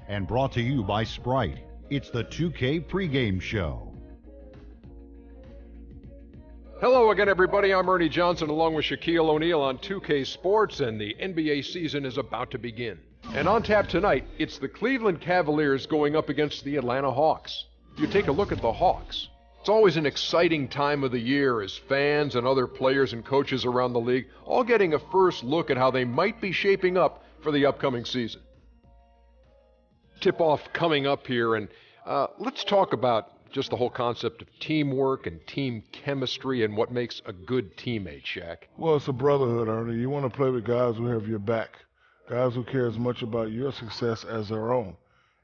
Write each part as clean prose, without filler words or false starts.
and brought to you by Sprite. It's the 2K pregame show. Hello again, everybody. I'm Ernie Johnson along with Shaquille O'Neal on 2K Sports, and the NBA season is about to begin. And on tap tonight, it's the Cleveland Cavaliers going up against the Atlanta Hawks. You take a look at the Hawks. It's always an exciting time of the year as fans and other players and coaches around the league all getting a first look at how they might be shaping up for the upcoming season. Tip-off coming up here, and let's talk about just the whole concept of teamwork and team chemistry and what makes a good teammate, Shaq. Well, it's a brotherhood, Ernie. You want to play with guys who have your back, guys who care as much about your success as their own,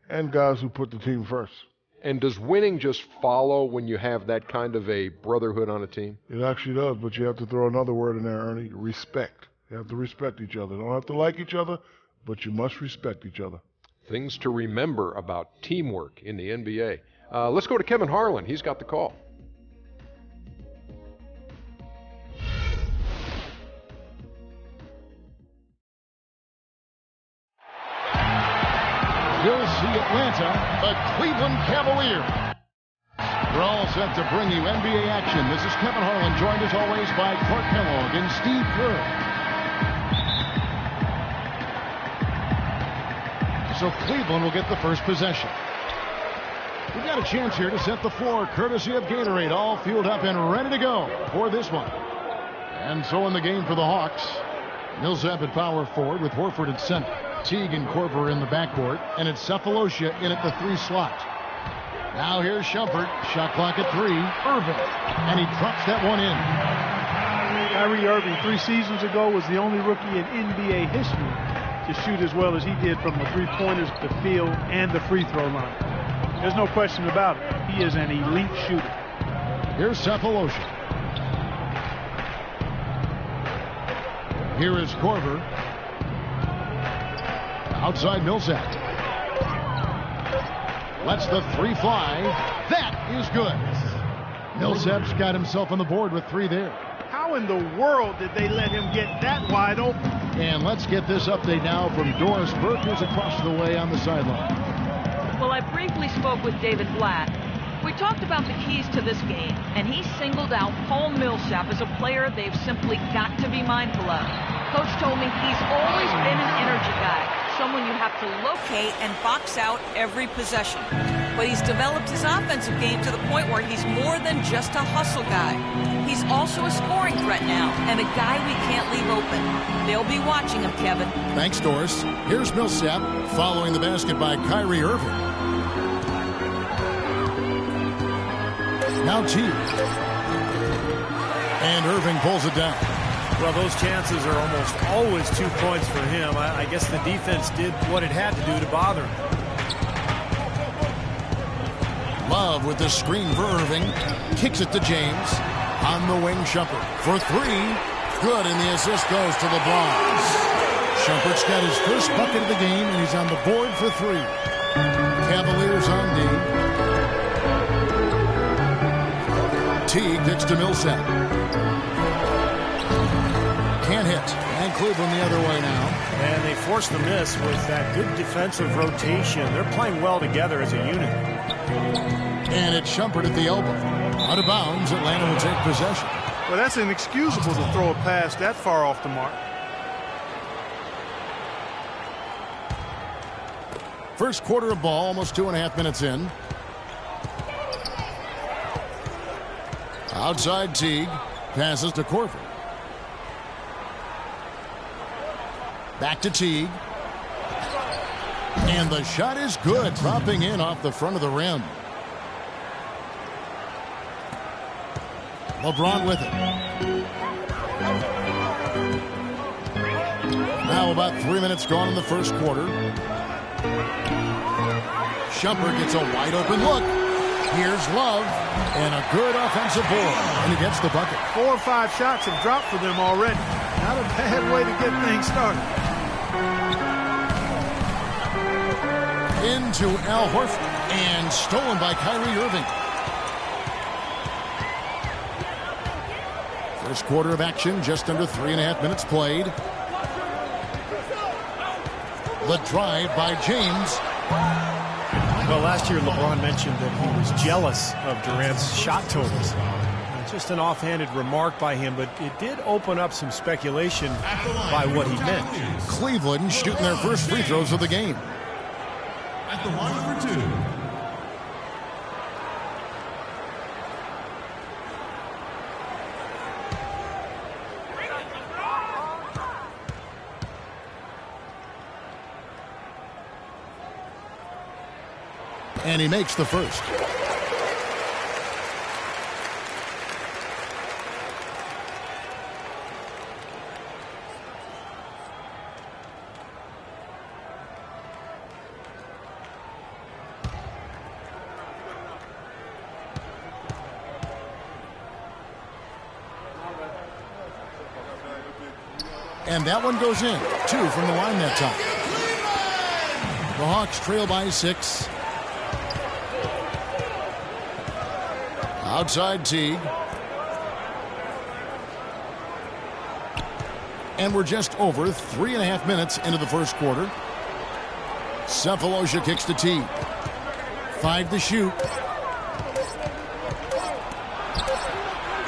and guys who put the team first. And does winning just follow when you have that kind of a brotherhood on a team? It actually does, but you have to throw another word in there, Ernie, respect. You have to respect each other. You don't have to like each other, but you must respect each other. Things to remember about teamwork in the NBA. Let's go to Kevin Harlan. He's got the call. You'll see Atlanta, the Cleveland Cavaliers. We're all set to bring you NBA action. This is Kevin Harlan, joined as always by Clark Kellogg and Steve Kerr. So Cleveland will get the first possession. We've got a chance here to set the floor, courtesy of Gatorade, all fueled up and ready to go for this one. And so in the game for the Hawks, Millsap at power forward with Horford at center. Teague and Korver in the backcourt, and it's Cephalosha in at the 3 slot. Now here's Shumpert, shot clock at 3, Irving, and he drops that one in. Kyrie Irving 3 seasons ago was the only rookie in NBA history to shoot as well as he did from the three-pointers, the field, and the free throw line. There's no question about it. He is an elite shooter. Here's Cephalosha. Here is Korver. Outside Millsap. Lets the 3 fly. That is good. Millsap's got himself on the board with 3 there. How in the world did they let him get that wide open? And let's get this update now from Doris Burke, who's across the way on the sideline. Well, I briefly spoke with David Blatt. We talked about the keys to this game, and he singled out Paul Millsap as a player they've simply got to be mindful of. Coach told me he's always been an energy guy, someone you have to locate and box out every possession. But he's developed his offensive game to the point where he's more than just a hustle guy. He's also a scoring threat now, and a guy we can't leave open. They'll be watching him, Kevin. Thanks, Doris. Here's Millsap following the basket by Kyrie Irving. Now Teague. And Irving pulls it down. Well, those chances are almost always 2 points for him. I guess the defense did what it had to do to bother him. Love with the screen for Irving. Kicks it to James. On the wing, Shumpert for 3. Good, and the assist goes to LeBron. Shumpert's got his first bucket of the game, and he's on the board for 3. Cavaliers on D. Teague gets to Millsap. Can't hit. And Cleveland the other way now. And they forced the miss with that good defensive rotation. They're playing well together as a unit. And it's Shumpert at the elbow. Out of bounds, Atlanta will take possession. Well, that's inexcusable to throw a pass that far off the mark. First quarter of ball, almost 2.5 minutes in. Outside Teague. Passes to Korver. Back to Teague. And the shot is good. Dropping in off the front of the rim. LeBron with it. Now about 3 minutes gone in the first quarter. Shumpert gets a wide open look. Here's Love. And a good offensive board. And he gets the bucket. 4 or 5 shots have dropped for them already. Not a bad way to get things started. Into Al Horford. And stolen by Kyrie Irving. First quarter of action, just under 3.5 minutes played. The drive by James. Well, last year LeBron mentioned that he was jealous of Durant's shot totals. Just an offhanded remark by him, but it did open up some speculation by what he meant. Cleveland shooting their first free throws of the game. At the line for 2. And he makes the first. And that one goes in. 2 from the line that time. The Hawks trail by 6. Outside Teague. And we're just over 3.5 minutes into the first quarter. Cephalosha kicks to Teague. 5 to shoot.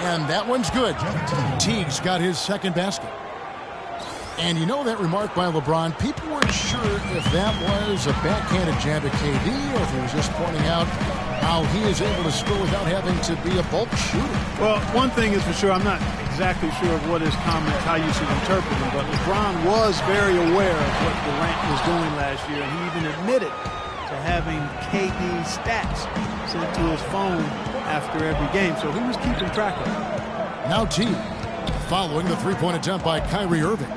And that one's good. Teague's got his second basket. And you know that remark by LeBron, people weren't sure if that was a backhanded jab at KD or if he was just pointing out how he is able to score without having to be a bulk shooter. Well, one thing is for sure, I'm not exactly sure of what his comments, how you should interpret them, but LeBron was very aware of what Durant was doing last year, and he even admitted to having KD stats sent to his phone after every game, so he was keeping track of it. Now Teague, following the three-point attempt by Kyrie Irving.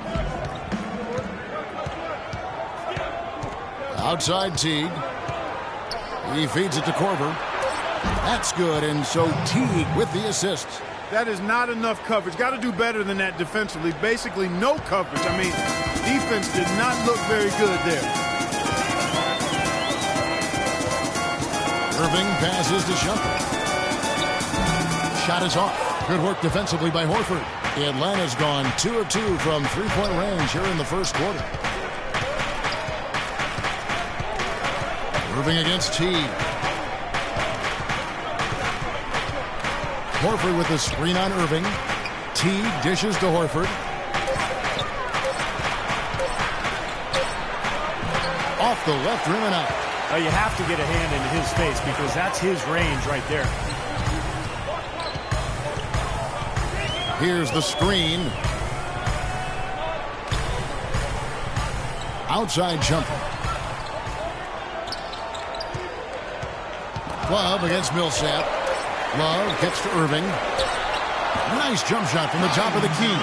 Outside Teague. He feeds it to Korver. That's good, and so Teague with the assist. That is not enough coverage. Got to do better than that defensively. Basically no coverage. I mean, defense did not look very good there. Irving passes to Shumpert. Shot is off. Good work defensively by Horford. Atlanta's gone 2 of 2 from three-point range here in the first quarter. Irving against Teague. Horford with the screen on Irving. Teague dishes to Horford. Off the left rim and out. You have to get a hand into his face because that's his range right there. Here's the screen. Outside jumper. Love against Millsap. Love gets to Irving. Nice jump shot from the top of the key.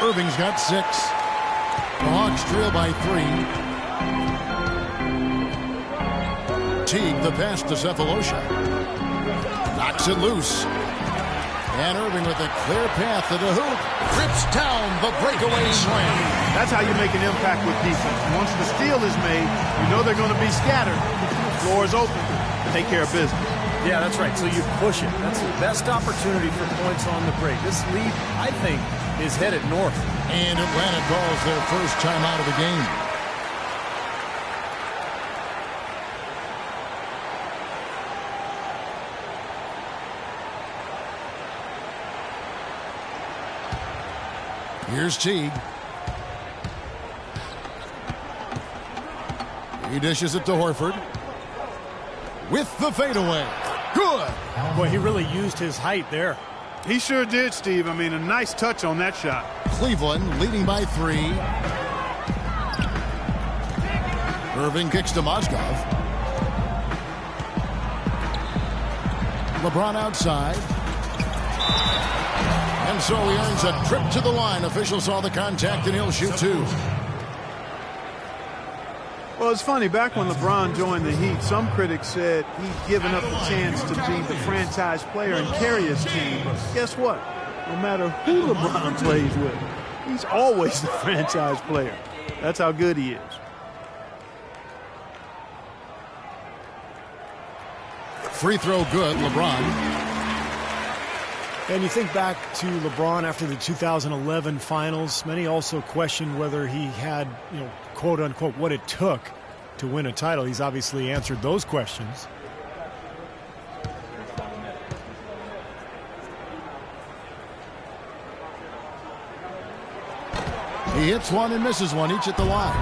Irving's got 6. The Hawks trail by 3. Teague the pass to Cephalosha. Knocks it loose. And Irving with a clear path to the hoop. Rips down the breakaway slam. That's how you make an impact with defense. Once the steal is made, you know they're going to be scattered. The floor is open. Take care of business. Yeah, that's right. So you push it. That's the best opportunity for points on the break. This lead, I think, is headed north. And Atlanta calls their first time out of the game. Here's Teague. He dishes it to Horford. With the fadeaway. Good. Boy, he really used his height there. He sure did, Steve. I mean, a nice touch on that shot. Cleveland leading by 3. Irving kicks to Mozgov. LeBron outside. And so he earns a trip to the line. Officials saw the contact and he'll shoot 2. Well, it's funny, back when LeBron joined the Heat, some critics said he'd given up the chance to be the franchise player and carry his team. But guess what? No matter who LeBron plays with, he's always the franchise player. That's how good he is. Free throw good, LeBron. And you think back to LeBron after the 2011 finals, many also questioned whether he had, quote unquote, what it took to win a title. He's obviously answered those questions. He hits one and misses one, each at the line.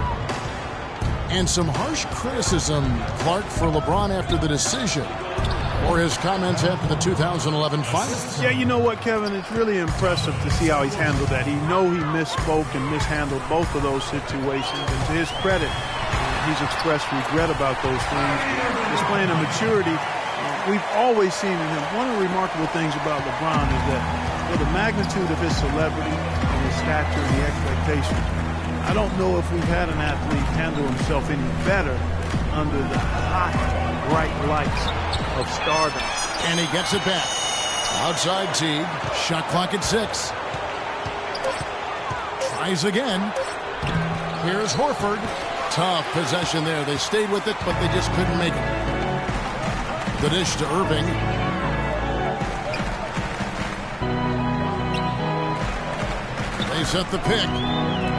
And some harsh criticism, Clark, for LeBron after the decision, or his comments after the 2011 finals. Yeah, you know what, Kevin? It's really impressive to see how he's handled that. He misspoke and mishandled both of those situations. And to his credit, he's expressed regret about those things. Displaying a maturity we've always seen in him. One of the remarkable things about LeBron is that for the magnitude of his celebrity and his stature and the expectations, I don't know if we've had an athlete handle himself any better under the hot, bright lights of stardom. And he gets it back. Outside Teague. Shot clock at 6. Tries again. Here's Horford. Tough possession there. They stayed with it, but they just couldn't make it. The dish to Irving. They set the pick.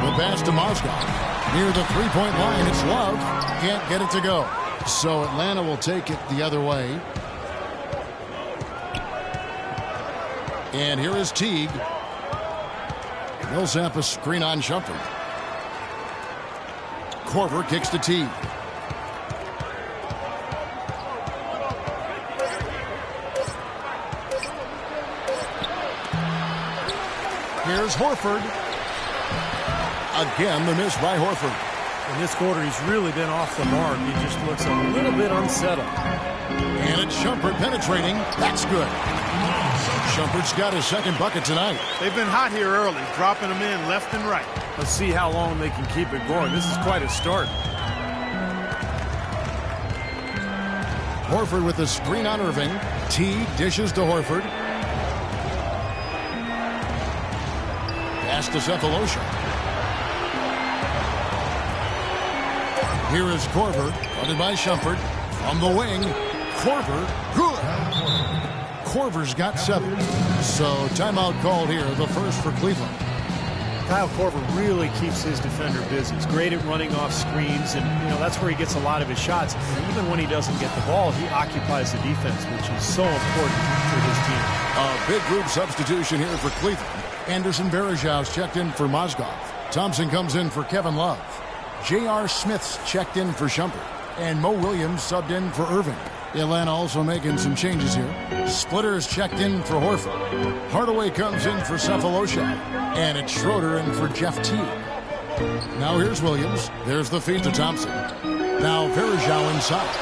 The pass to Mozgov. Near the three-point line, it's Love. Can't get it to go. So Atlanta will take it the other way. And here is Teague. Millsap a screen on Shumpert. Korver kicks to Teague. Here's Horford. Again, the miss by Horford. In this quarter, he's really been off the mark. He just looks a little bit unsettled. And it's Shumpert penetrating. That's good. Shumpert's got his second bucket tonight. They've been hot here early, dropping them in left and right. Let's see how long they can keep it going. This is quite a start. Horford with the screen on Irving. Teague dishes to Horford. Pass to Cephalosha. Here is Korver, guarded by Shumpert. From the wing, Korver, good. Korver's got 7. So timeout called here, the first for Cleveland. Kyle Korver really keeps his defender busy. He's great at running off screens, and that's where he gets a lot of his shots. And even when he doesn't get the ball, he occupies the defense, which is so important for his team. A big group substitution here for Cleveland. Anderson Varejau's checked in for Mozgov. Thompson comes in for Kevin Love. J.R. Smith's checked in for Shumpert. And Mo Williams subbed in for Irving. Atlanta also making some changes here. Splitter's checked in for Horford. Hardaway comes in for Cephalosha. And it's Schroeder in for Jeff Teague. Now here's Williams. There's the feed to Thompson. Now Varejao inside.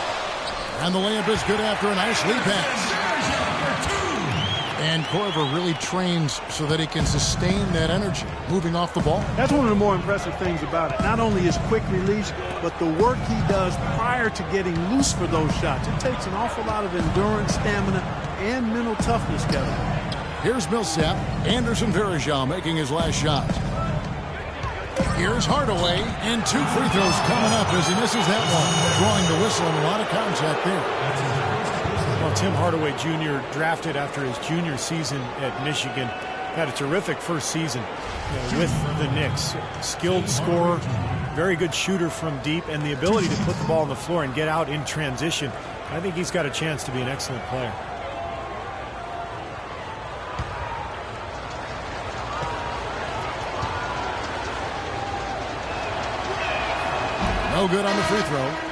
And the layup is good after a nice lead pass. And Korver really trains so that he can sustain that energy moving off the ball. That's one of the more impressive things about it. Not only his quick release, but the work he does prior to getting loose for those shots. It takes an awful lot of endurance, stamina, and mental toughness, Kevin. Here's Millsap. Anderson Varejao making his last shot. Here's Hardaway, and 2 free throws coming up as he misses that one. Drawing the whistle and a lot of contact there. Well, Tim Hardaway Jr. drafted after his junior season at Michigan. Had a terrific first season with the Knicks. Skilled scorer, very good shooter from deep, and the ability to put the ball on the floor and get out in transition. I think he's got a chance to be an excellent player. No good on the free throw.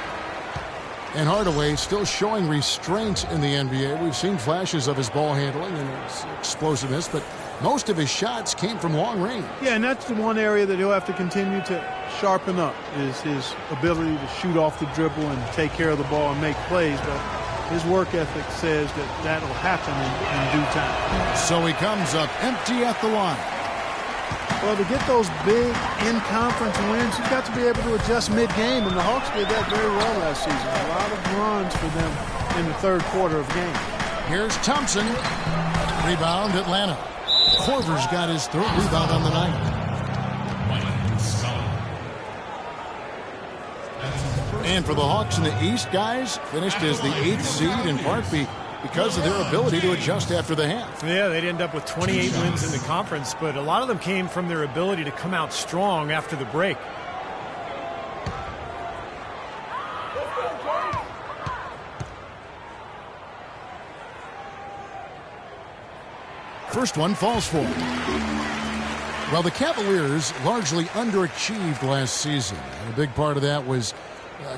And Hardaway still showing restraint in the NBA. We've seen flashes of his ball handling and his explosiveness, but most of his shots came from long range. Yeah, and that's the one area that he'll have to continue to sharpen up, is his ability to shoot off the dribble and take care of the ball and make plays. But his work ethic says that that'll happen in due time. So he comes up empty at the line. Well, to get those big in-conference wins, you've got to be able to adjust mid-game, and the Hawks did that very well last season. A lot of runs for them in the third quarter of game. Here's Thompson. Rebound, Atlanta. Korver's got his third rebound on the night. And for the Hawks in the East, guys, finished as the 8th seed in part because of their ability to adjust after the half. Yeah, they'd end up with 28 wins in the conference, but a lot of them came from their ability to come out strong after the break. first one falls for him. Well, the Cavaliers largely underachieved last season. And a big part of that was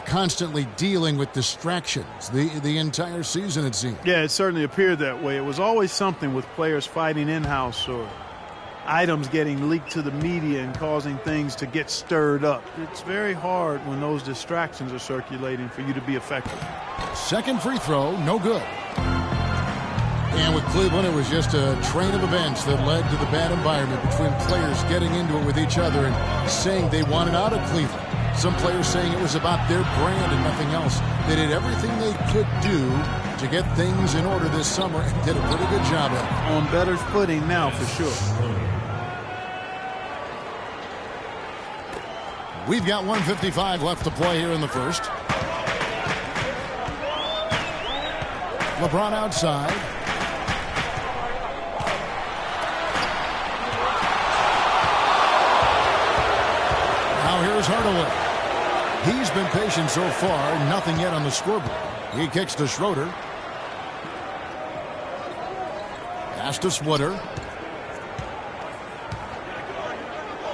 constantly dealing with distractions the entire season, it seemed. Yeah, it certainly appeared that way. It was always something with players fighting in-house or items getting leaked to the media and causing things to get stirred up. It's very hard when those distractions are circulating for you to be effective. Second free throw, no good. And with Cleveland, it was just a train of events that led to the bad environment between players getting into it with each other and saying they wanted out of Cleveland. Some players saying it was about their brand and nothing else. They did everything they could do to get things in order this summer and did a pretty good job at it. On better footing now, for sure. We've got 1:55 left to play here in the first. LeBron outside. Now here's Hardaway. He's been patient so far. Nothing yet on the scoreboard. He kicks to Schroeder. Pass to Splitter.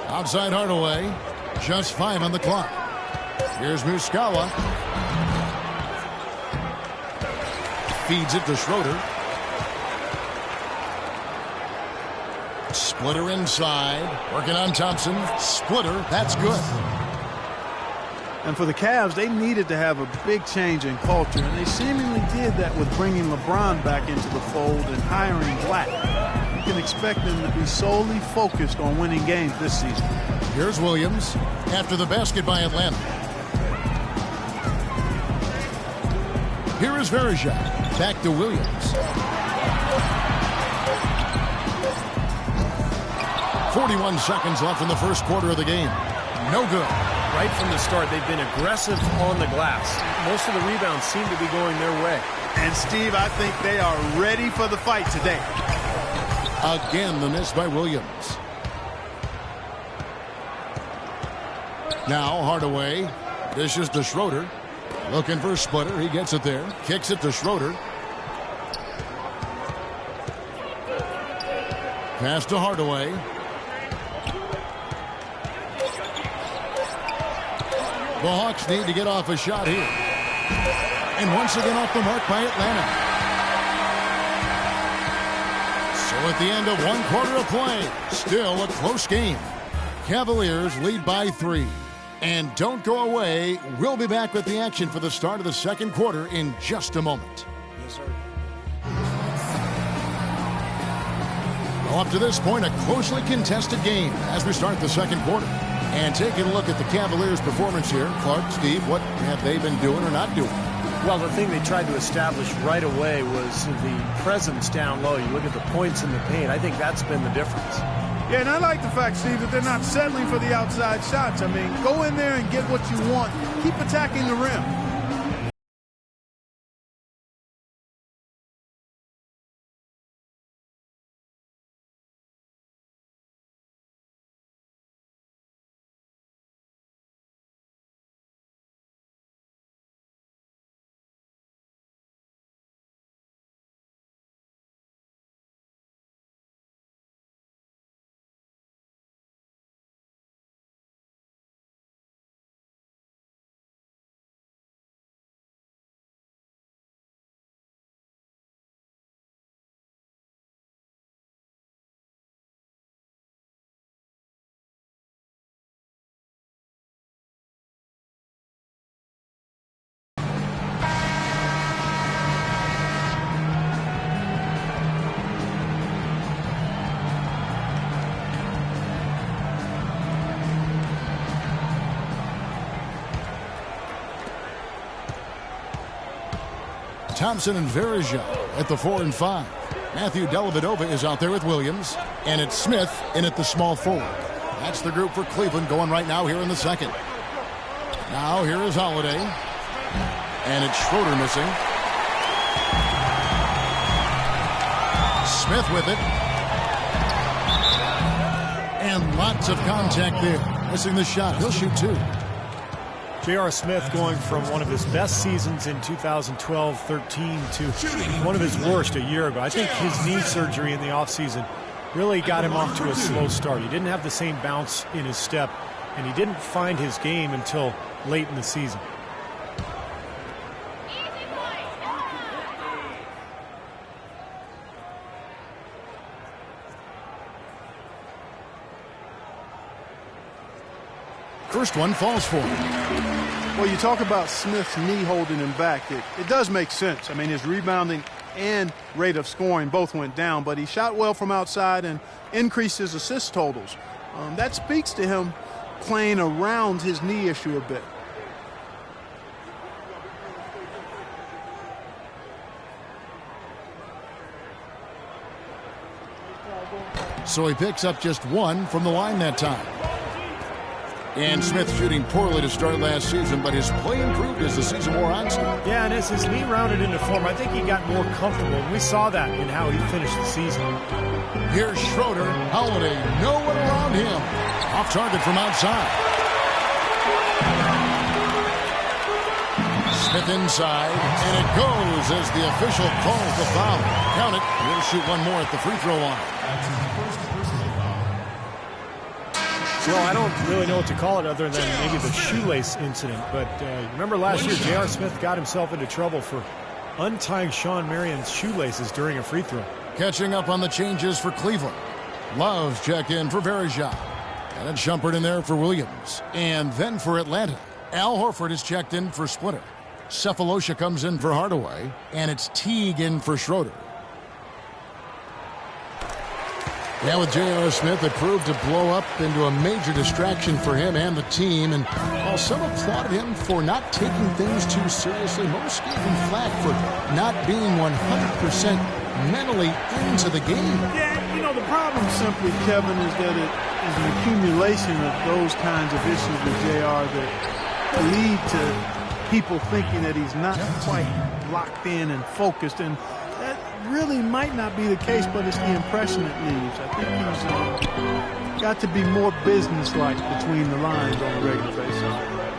Outside Hardaway. Just 5 on the clock. Here's Muscala. Feeds it to Schroeder. Splitter inside. Working on Thompson. Splitter. That's good. And for the Cavs, they needed to have a big change in culture, and they seemingly did that with bringing LeBron back into the fold and hiring Black. You can expect them to be solely focused on winning games this season. Here's Williams after the basket by Atlanta. Here is Verjak. Back to Williams. 41 seconds left in the first quarter of the game. No good. Right from the start, they've been aggressive on the glass. Most of the rebounds seem to be going their way. And, Steve, I think they are ready for the fight today. Again, the miss by Williams. Now Hardaway dishes to Schroeder. Looking for Splitter. He gets it there. Kicks it to Schroeder. Pass to Hardaway. The Hawks need to get off a shot here. And once again off the mark by Atlanta. So at the end of one quarter of play, still a close game. Cavaliers lead by 3. And don't go away. We'll be back with the action for the start of the second quarter in just a moment. Yes, sir. Well, up to this point, a closely contested game as we start the second quarter. And taking a look at the Cavaliers' performance here, Clark, Steve, what have they been doing or not doing? Well, the thing they tried to establish right away was the presence down low. You look at the points in the paint. I think that's been the difference. Yeah, and I like the fact, Steve, that they're not settling for the outside shots. I mean, go in there and get what you want. Keep attacking the rim. Thompson and Verjak at the 4 and 5. Matthew Dellavedova is out there with Williams. And it's Smith in at the small forward. That's the group for Cleveland going right now here in the second. Now here is Holiday. And it's Schroeder missing. Smith with it. And lots of contact there. Missing the shot. He'll shoot 2. J.R. Smith going from one of his best seasons in 2012-13 to one of his worst a year ago. I think his knee surgery in the offseason really got him off to a slow start. He didn't have the same bounce in his step, and he didn't find his game until late in the season. First one falls for him. Well, you talk about Smith's knee holding him back. It does make sense. I mean, his rebounding and rate of scoring both went down, but he shot well from outside and increased his assist totals. That speaks to him playing around his knee issue a bit. So he picks up just one from the line that time. And Smith shooting poorly to start last season, but his play improved as the season wore on. Yeah, and as his knee rounded into form, I think he got more comfortable. And we saw that in how he finished the season. Here's Schroeder. Holiday, no one around him. Off target from outside. Smith inside, and it goes as the official calls the foul. Count it. He'll shoot one more at the free throw line. Well, I don't really know what to call it other than maybe the shoelace incident. But remember last year, J.R. Smith got himself into trouble for untying Sean Marion's shoelaces during a free throw. Catching up on the changes for Cleveland. Love's check in for Verjao. And it's Shumpert in there for Williams. And then for Atlanta, Al Horford is checked in for Splitter. Cephalosha comes in for Hardaway. And it's Teague in for Schroeder. Yeah, with J.R. Smith, it proved to blow up into a major distraction for him and the team. And while some applauded him for not taking things too seriously, most gave him flack for not being 100% mentally into the game. Yeah, you know, the problem simply, Kevin, is that it is an accumulation of those kinds of issues with J.R. that lead to people thinking that he's not quite locked in and focused. And really might not be the case, but it's the impression it leaves. I think he's got to be more businesslike between the lines on a regular basis.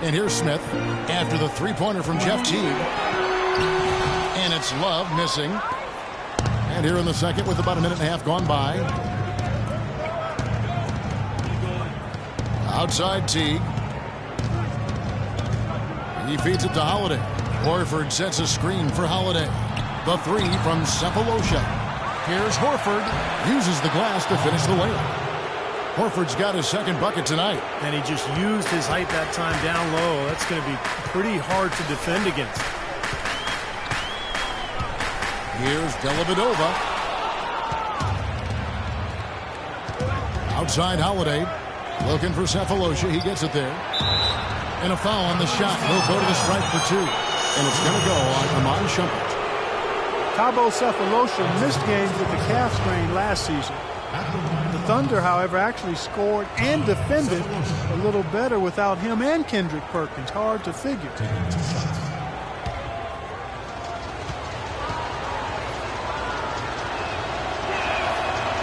And here's Smith after the three-pointer from Jeff Teague. And it's Love missing. And here in the second with about a minute and a half gone by. Outside Teague. He feeds it to Holiday. Horford sets a screen for Holiday. The three from Cephalosha. Here's Horford. Uses the glass to finish the layup. Horford's got his second bucket tonight. And he just used his height that time down low. That's going to be pretty hard to defend against. Here's Dellavedova. Outside Holiday. Looking for Cephalosha. He gets it there. And a foul on the shot. He'll go to the stripe for two. And it's going to go on Iman Shumpert. Thabo Cephalosha missed games with the calf strain last season. The Thunder, however, actually scored and defended a little better without him and Kendrick Perkins. Hard to figure.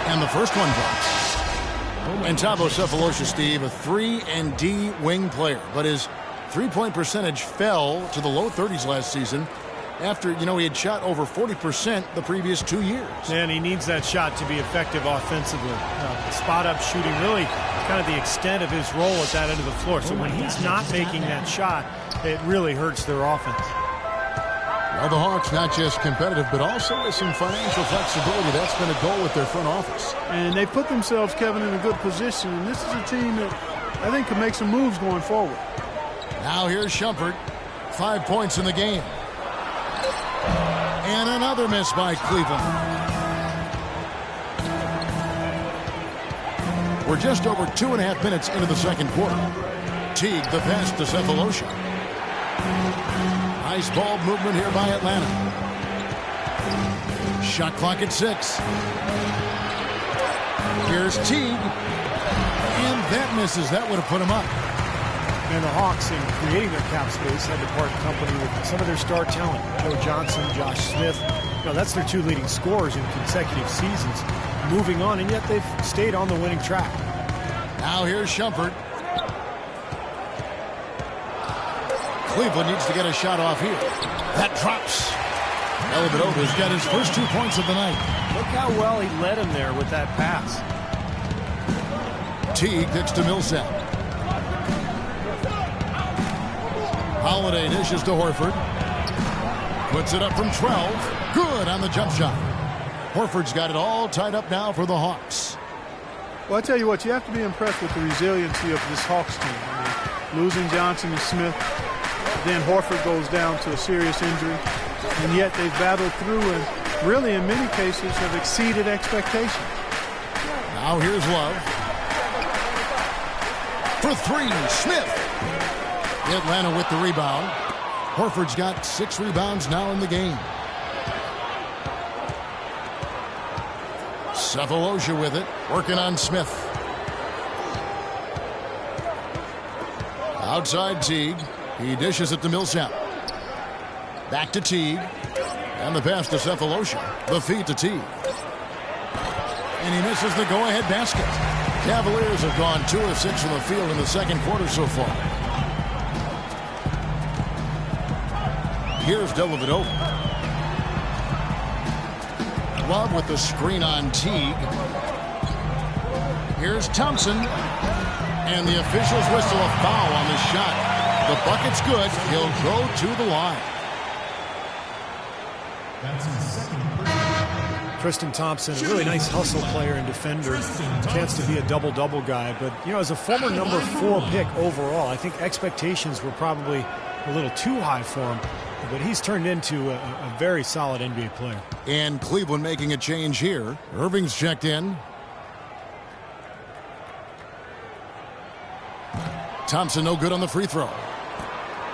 And the first one drops. And Thabo Cephalosha, Steve, a 3-and-D wing player, but his three-point percentage fell to the low 30s last season. After, he had shot over 40% the previous 2 years. And he needs that shot to be effective offensively. Spot-up shooting really kind of the extent of his role at that end of the floor. So when he's not making that shot, it really hurts their offense. Well, the Hawks not just competitive, but also with some financial flexibility. That's been a goal with their front office. And they put themselves, Kevin, in a good position. And this is a team that I think can make some moves going forward. Now here's Shumpert. 5 points in the game. And another miss by Cleveland. We're just over 2.5 minutes into the second quarter. Teague, the pass to Cephalosha. Nice ball movement here by Atlanta. Shot clock at 6. Here's Teague. And that misses. That would have put him up. And the Hawks, in creating their cap space, had to part company with some of their star talent. Joe Johnson, Josh Smith. That's their two leading scorers in consecutive seasons. Moving on, and yet they've stayed on the winning track. Now here's Shumpert. Cleveland needs to get a shot off here. That drops. Dellavedova's got his first 2 points of the night. Look how well he led him there with that pass. Teague kicks to Millsap. Holiday dishes to Horford. Puts it up from 12. Good on the jump shot. Horford's got it all tied up now for the Hawks. Well, I tell you what, you have to be impressed with the resiliency of this Hawks team. I mean, losing Johnson and Smith, then Horford goes down to a serious injury, and yet they've battled through and really, in many cases, have exceeded expectations. Now here's Love. For three, Smith. Atlanta with the rebound. Horford's got 6 rebounds now in the game. Cephalosha with it, working on Smith. Outside Teague. He dishes it to Millsap. Back to Teague. And the pass to Cephalosha. The feed to Teague. And he misses the go-ahead basket. Cavaliers have gone 2 of 6 from the field in the second quarter so far. Here's Dellavedova. Love with the screen on Teague. Here's Thompson. And the officials whistle a foul on the shot. The bucket's good. He'll go to the line. That's his second. Tristan Thompson, a really nice hustle player and defender. Chance to be a double-double guy. But, you know, as a former number 4 pick overall, I think expectations were probably a little too high for him. But he's turned into a very solid NBA player. And Cleveland making a change here. Irving's checked in. Thompson no good on the free throw.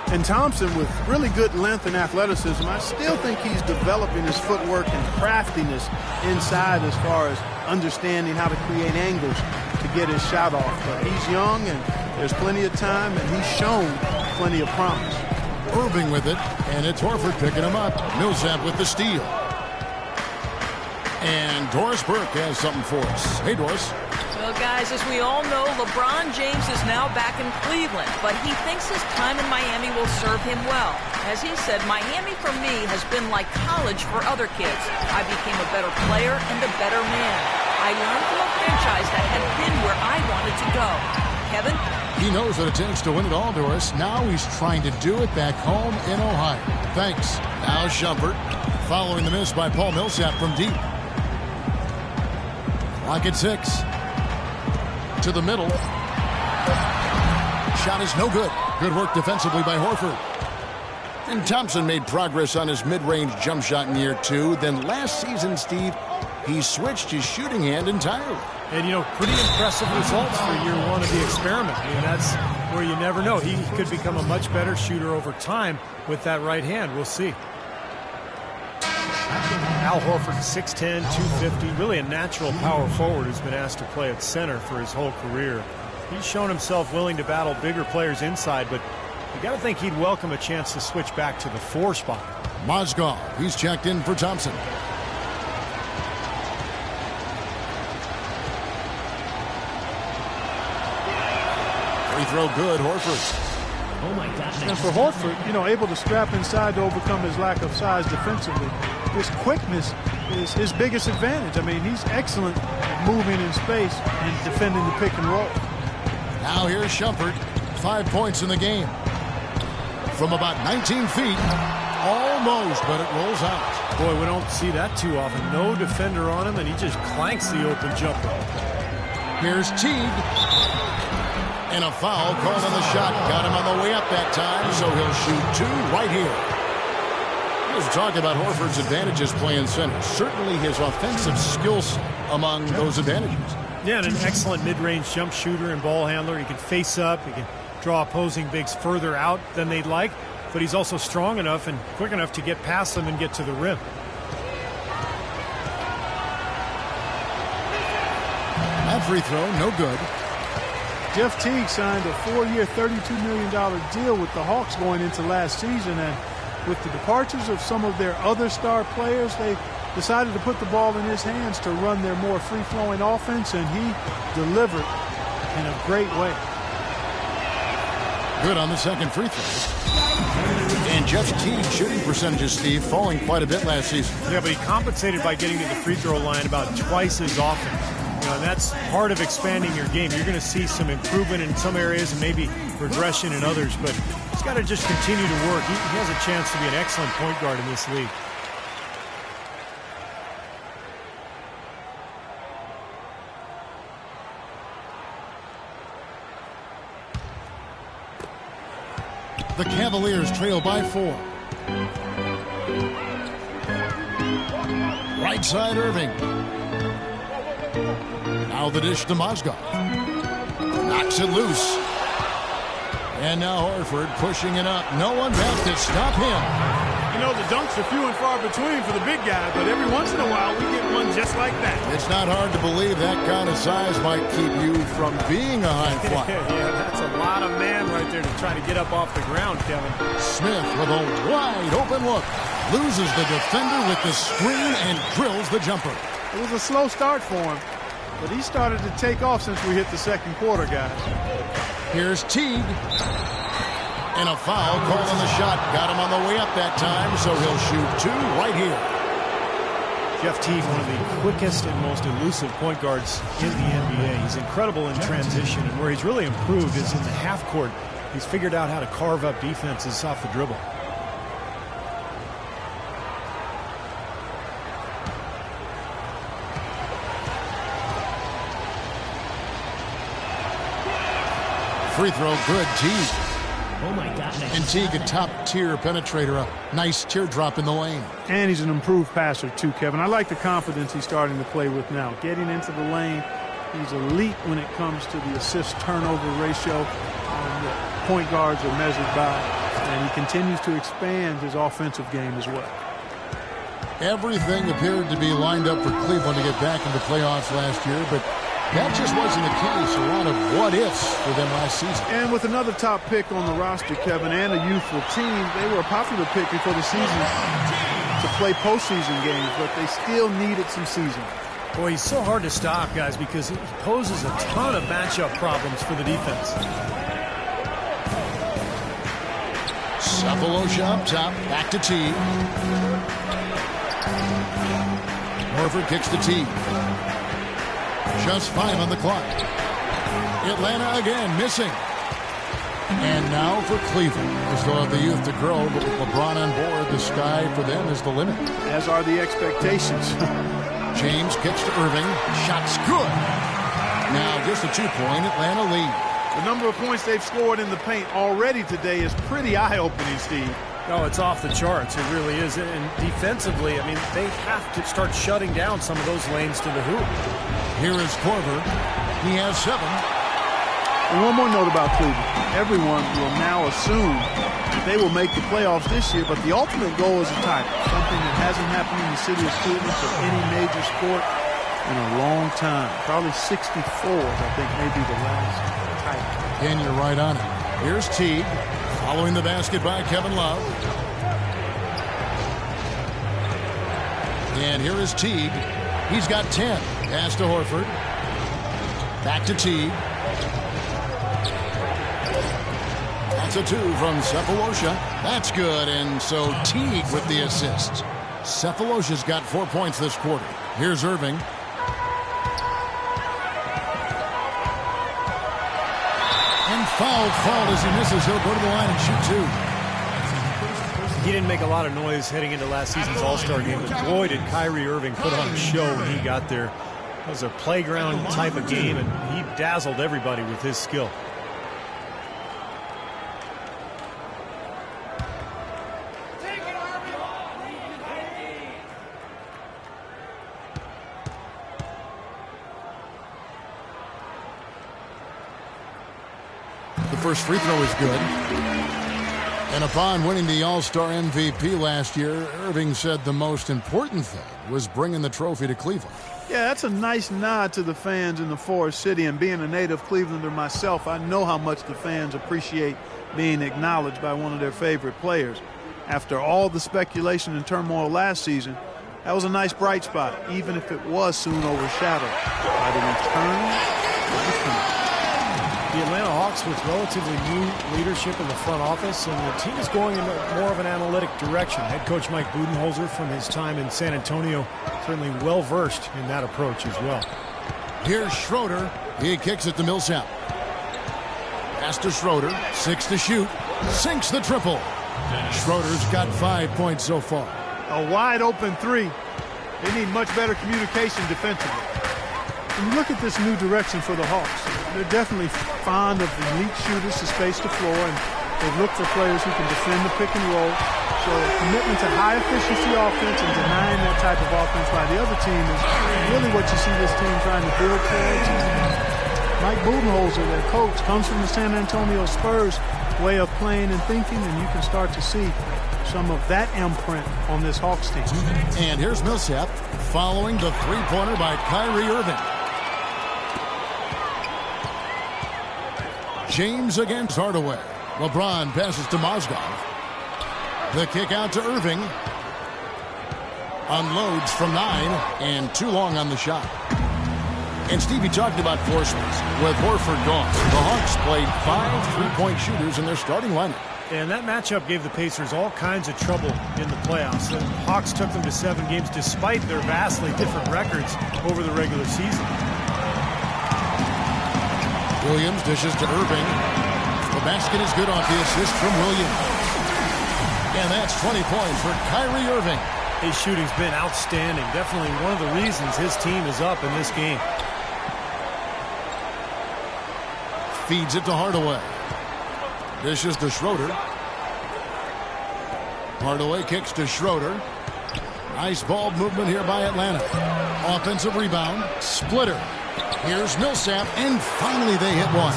And Thompson, with really good length and athleticism, I still think he's developing his footwork and craftiness inside as far as understanding how to create angles to get his shot off. But he's young, and there's plenty of time, and he's shown plenty of promise. Irving with it, and it's Horford picking him up. Millsap with the steal. And Doris Burke has something for us. Hey, Doris. Well, guys, as we all know, LeBron James is now back in Cleveland, but he thinks his time in Miami will serve him well. As he said, Miami for me has been like college for other kids. I became a better player and a better man. I learned from a franchise that had been where I wanted to go. Kevin? He knows what it takes to win it all, Doris. Now he's trying to do it back home in Ohio. Thanks. Now Shumpert, following the miss by Paul Millsap from deep. Clock at 6. To the middle. Shot is no good. Good work defensively by Horford. And Thompson made progress on his mid-range jump shot in year 2. Then last season, Steve, he switched his shooting hand entirely. And, you know, pretty impressive results for year 1 of the experiment. I mean, that's where you never know. He could become a much better shooter over time with that right hand. We'll see. Al Horford, 6'10", 250, really a natural power forward who's been asked to play at center for his whole career. He's shown himself willing to battle bigger players inside, but you got to think he'd welcome a chance to switch back to the 4 spot. Mozgov, he's checked in for Thompson. Free throw good, Horford. Oh my gosh. And for Horford, you know, able to scrap inside to overcome his lack of size defensively. His quickness is his biggest advantage. I mean, he's excellent at moving in space and defending the pick and roll. Now here's Shumpert. 5 points in the game. From about 19 feet. Almost, but it rolls out. Boy, we don't see that too often. No defender on him, and he just clanks the open jumper. Here's Teague. And a foul called on the shot. Got him on the way up that time, so he'll shoot 2 right here. We've talked about Horford's advantages playing center. Certainly his offensive skills among those advantages. Yeah, and an excellent mid-range jump shooter and ball handler. He can face up. He can draw opposing bigs further out than they'd like. But he's also strong enough and quick enough to get past them and get to the rim. That free throw, no good. Jeff Teague signed a 4-year, $32 million deal with the Hawks going into last season, and with the departures of some of their other star players, they decided to put the ball in his hands to run their more free-flowing offense, and he delivered in a great way. Good on the second free throw. And Jeff Teague's shooting percentages, Steve, falling quite a bit last season. Yeah, but he compensated by getting to the free throw line about twice as often. You know, and that's part of expanding your game. You're going to see some improvement in some areas and maybe regression in others, but he's got to just continue to work. He has a chance to be an excellent point guard in this league. The Cavaliers trail by 4. Right side, Irving. Now the dish to Mozgov. Knocks it loose. And now Horford pushing it up. No one back to stop him. You know, the dunks are few and far between for the big guy, but every once in a while we get one just like that. It's not hard to believe that kind of size might keep you from being a high flyer. Yeah, that's a lot of man right there to try to get up off the ground, Kevin. Smith with a wide open look. Loses the defender with the screen and drills the jumper. It was a slow start for him, but he started to take off since we hit the second quarter, guys. Here's Teague. And a foul called on the shot. Got him on the way up that time, so he'll shoot 2 right here. Jeff Teague, one of the quickest and most elusive point guards in the NBA. He's incredible in transition, and where he's really improved is in the half court. He's figured out how to carve up defenses off the dribble. Free throw good, Teague. Oh my God. And Teague, a top-tier penetrator, a nice teardrop in the lane. And he's an improved passer too, Kevin. I like the confidence he's starting to play with now. Getting into the lane, he's elite when it comes to the assist-turnover ratio that point guards are measured by. And he continues to expand his offensive game as well. Everything appeared to be lined up for Cleveland to get back into playoffs last year, but that just wasn't the case. A lot of what-ifs for them last season. And with another top pick on the roster, Kevin, and a youthful team, they were a popular pick before the season to play postseason games, but they still needed some seasoning. Boy, he's so hard to stop, guys, because he poses a ton of matchup problems for the defense. Cephalosha up top, back to Teague. Horford kicks to Teague. Just 5 on the clock. Atlanta again missing. And now for Cleveland. They still have the youth to grow, but with LeBron on board, the sky for them is the limit. As are the expectations. James kicks to Irving. Shot's good. Now just a 2-point Atlanta lead. The number of points they've scored in the paint already today is pretty eye-opening, Steve. Oh, it's off the charts. It really is. And defensively, I mean, they have to start shutting down some of those lanes to the hoop. Here is Korver. He has 7. And one more note about Cleveland. Everyone will now assume that they will make the playoffs this year, but the ultimate goal is a title. Something that hasn't happened in the city of Cleveland for any major sport in a long time. Probably 64, I think, may be the last title. And you're right on it. Here's Teague. Following the basket by Kevin Love. And here is Teague. He's got 10. Pass to Horford. Back to Teague. That's a 2 from Cephalosha. That's good, and so Teague with the assist. Cephalosha's got 4 points this quarter. Here's Irving. And fouled as he misses. He'll go to the line and shoot 2. He didn't make a lot of noise heading into last season's All-Star game, but boy, did Kyrie Irving put on a show when he got there. It was a playground type of game, and he dazzled everybody with his skill. The first free throw is good. And upon winning the All-Star MVP last year, Irving said the most important thing was bringing the trophy to Cleveland. Yeah, that's a nice nod to the fans in the Forest City. And being a native Clevelander myself, I know how much the fans appreciate being acknowledged by one of their favorite players. After all the speculation and turmoil last season, that was a nice bright spot, even if it was soon overshadowed by the return of the King. The Atlanta Hawks Hawks with relatively new leadership in the front office, and the team is going in more of an analytic direction. Head coach Mike Budenholzer, from his time in San Antonio, certainly well-versed in that approach as well. Here's Schroeder. He kicks it to Millsap. Pass to Schroeder. 6 to shoot. Sinks the triple. Schroeder's got 5 points so far. A wide open three. They need much better communication defensively. When you look at this new direction for the Hawks, they're definitely fond of the elite shooters to space the floor, and they look for players who can defend the pick and roll. So a commitment to high efficiency offense and denying that type of offense by the other team is really what you see this team trying to build towards. Mike Budenholzer, their coach, comes from the San Antonio Spurs way of playing and thinking, and you can start to see some of that imprint on this Hawks team. And here's Millsap following the three-pointer by Kyrie Irving. James against Hardaway. LeBron passes to Mozgov. The kick out to Irving. Unloads from 9 and too long on the shot. And Stevie talked about forcemen. With Horford gone, the Hawks played 5 three-point shooters in their starting lineup. And that matchup gave the Pacers all kinds of trouble in the playoffs. The Hawks took them to 7 games despite their vastly different records over the regular season. Williams dishes to Irving. The basket is good off the assist from Williams. And that's 20 points for Kyrie Irving. His shooting's been outstanding. Definitely one of the reasons his team is up in this game. Feeds it to Hardaway. Dishes to Schroeder. Hardaway kicks to Schroeder. Nice ball movement here by Atlanta. Offensive rebound. Splitter. Here's Millsap, and finally they hit one.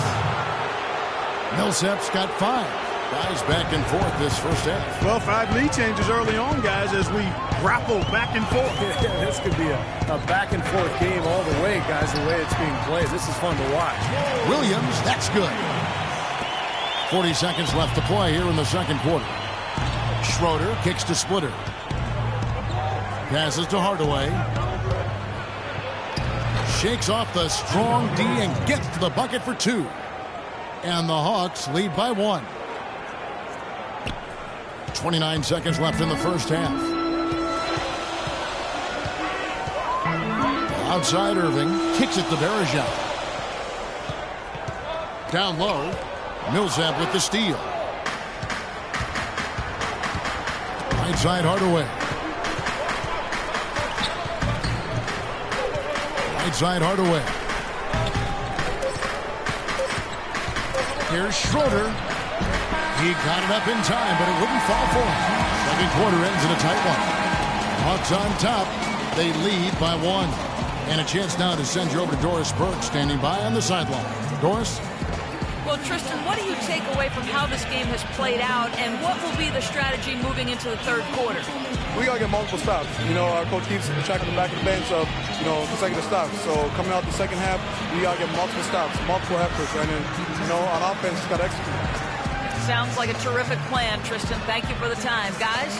Millsap's got 5. Guys back and forth this first half. Well, 5 lead changes early on, guys, as we grapple back and forth. Yeah, this could be a back and forth game all the way, guys, the way it's being played. This is fun to watch. Williams, that's good. 40 seconds left to play here in the second quarter. Schroeder kicks to Splitter. Passes to Hardaway. Shakes off the strong D and gets to the bucket for 2. And the Hawks lead by 1. 29 seconds left in the first half. Outside Irving. Kicks it to Berejao. Down low. Millsap with the steal. Right side Hardaway. Right side Hardaway. Here's Schroeder. He got it up in time, but it wouldn't fall for him. Second quarter ends in a tight one. Hawks on top. They lead by 1. And a chance now to send you over to Doris Burke, standing by on the sideline. Doris? Well, Tristan, what do you take away from how this game has played out, and what will be the strategy moving into the third quarter? We got to get multiple stops. You know, our coach keeps tracking the back of the bench of, consecutive stops. So coming out the second half, we got to get multiple stops, multiple efforts. And then, on offense, got to execute. Sounds like a terrific plan, Tristan. Thank you for the time. Guys?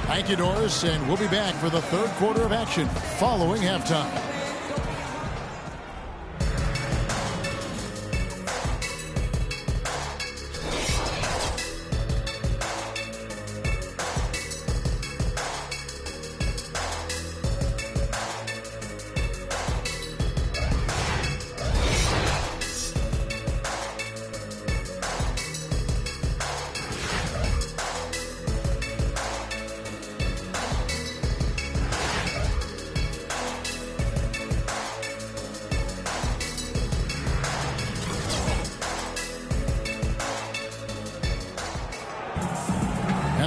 Thank you, Doris. And we'll be back for the third quarter of action following halftime.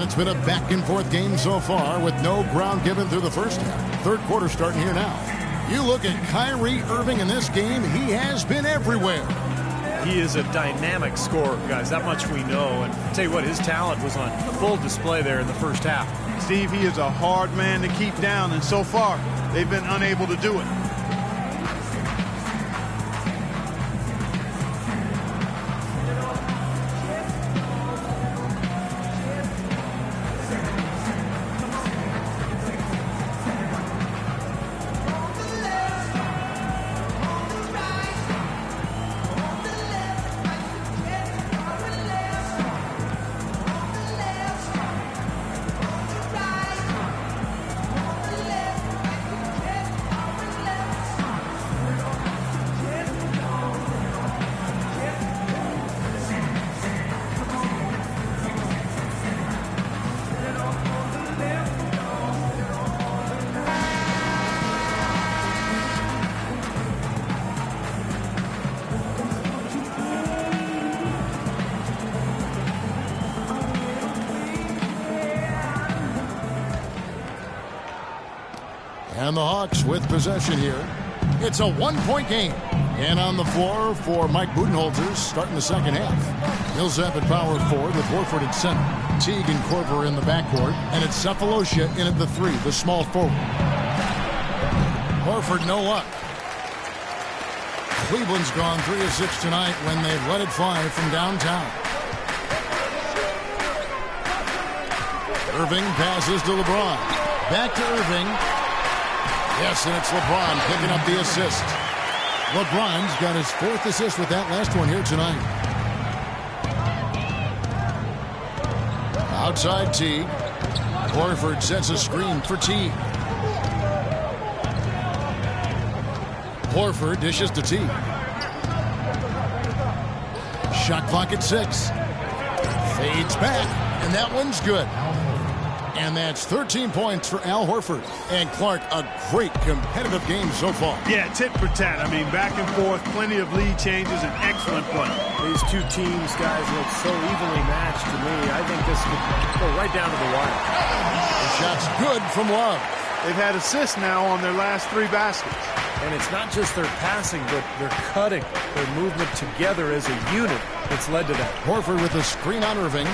It's been a back-and-forth game so far with no ground given through the first half. Third quarter starting here now. You look at Kyrie Irving in this game, he has been everywhere. He is a dynamic scorer, guys. That much we know. And I'll tell you what, his talent was on full display there in the first half. Steve, he is a hard man to keep down, and so far, they've been unable to do it. And the Hawks with possession here. It's a one-point game. And on the floor for Mike Budenholzer starting the second half. Millsap at power forward with Horford at center. Teague and Korver in the backcourt. And it's Cephalosha in at the 3, the small forward. Horford no luck. Cleveland's gone 3 of 6 tonight when they've let it fly from downtown. Irving passes to LeBron. Back to Irving. Yes, and it's LeBron picking up the assist. LeBron's got his 4th assist with that last one here tonight. Outside Teague. Horford sets a screen for Teague. Horford dishes to Teague. Shot clock at 6. Fades back, and that one's good. And that's 13 points for Al Horford. And Clark, a great competitive game so far. Yeah, tit for tat. I mean, back and forth, plenty of lead changes, and excellent play. These two teams, guys, look so evenly matched to me. I think this could go right down to the wire. The shot's good from Love. They've had assists now on their last 3 baskets. And it's not just their passing, but their cutting, their movement together as a unit that's led to that. Horford with a screen on Irving.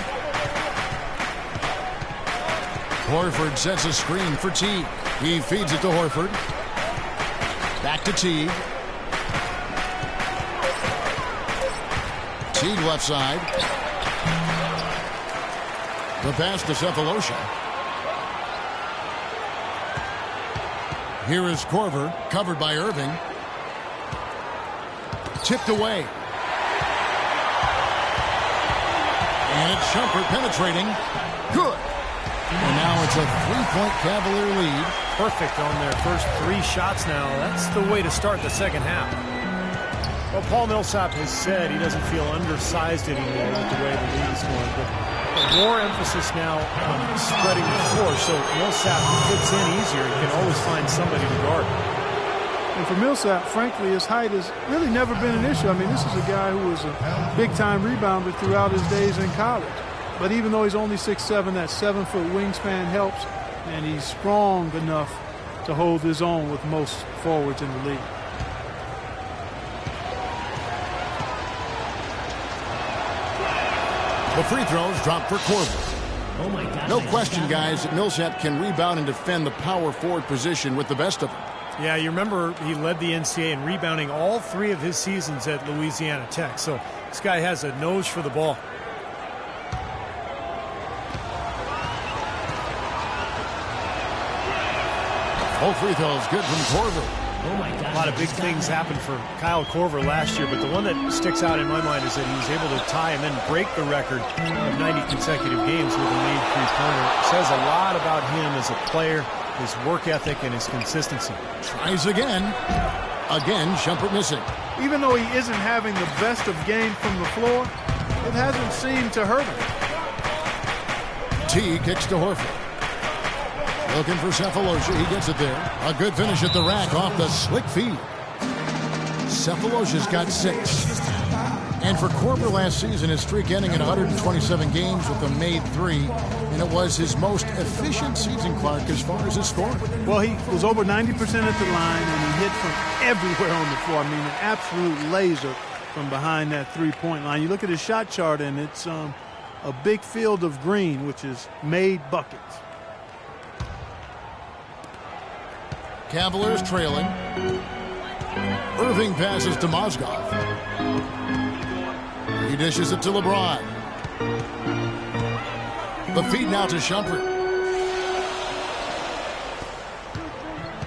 Horford sets a screen for Teague. He feeds it to Horford. Back to Teague. Teague left side. The pass to Cephalosha. Here is Korver, covered by Irving. Tipped away. And it's Shumpert penetrating. Good. And now it's a 3-point Cavalier lead. Perfect on their first 3 shots now. That's the way to start the second half. Well, Paul Millsap has said he doesn't feel undersized anymore with the way the league is going. But more emphasis now on spreading the floor, so Millsap fits in easier. He can always find somebody to guard. And for Millsap, frankly, his height has really never been an issue. I mean, this is a guy who was a big-time rebounder throughout his days in college. But even though he's only 6'7", that 7-foot wingspan helps, and he's strong enough to hold his own with most forwards in the league. The free throws drop for Korver. Oh my God. No question, guys, that Millsap can rebound and defend the power forward position with the best of them. Yeah, you remember he led the NCAA in rebounding all 3 of his seasons at Louisiana Tech. So this guy has a nose for the ball. All free throws good from Korver. Oh my God. A lot of big things happened for Kyle Korver last year, but the one that sticks out in my mind is that he was able to tie and then break the record of 90 consecutive games with a made three-pointer. Says a lot about him as a player, his work ethic, and his consistency. Tries again. Again, Shumpert missing. Even though he isn't having the best of game from the floor, it hasn't seemed to hurt him. T kicks to Horford. Looking for Cephalosha. He gets it there. A good finish at the rack off the slick feed. Cephalosha's got 6. And for Korver last season, his streak ending at 127 games with a made 3. And it was his most efficient season, Clark, as far as his scoring. Well, he was over 90% at the line, and he hit from everywhere on the floor. I mean, an absolute laser from behind that three-point line. You look at his shot chart, and it's a big field of green, which is made buckets. Cavaliers trailing. Irving passes to Mozgov. He dishes it to LeBron. The feed now to Shumpert.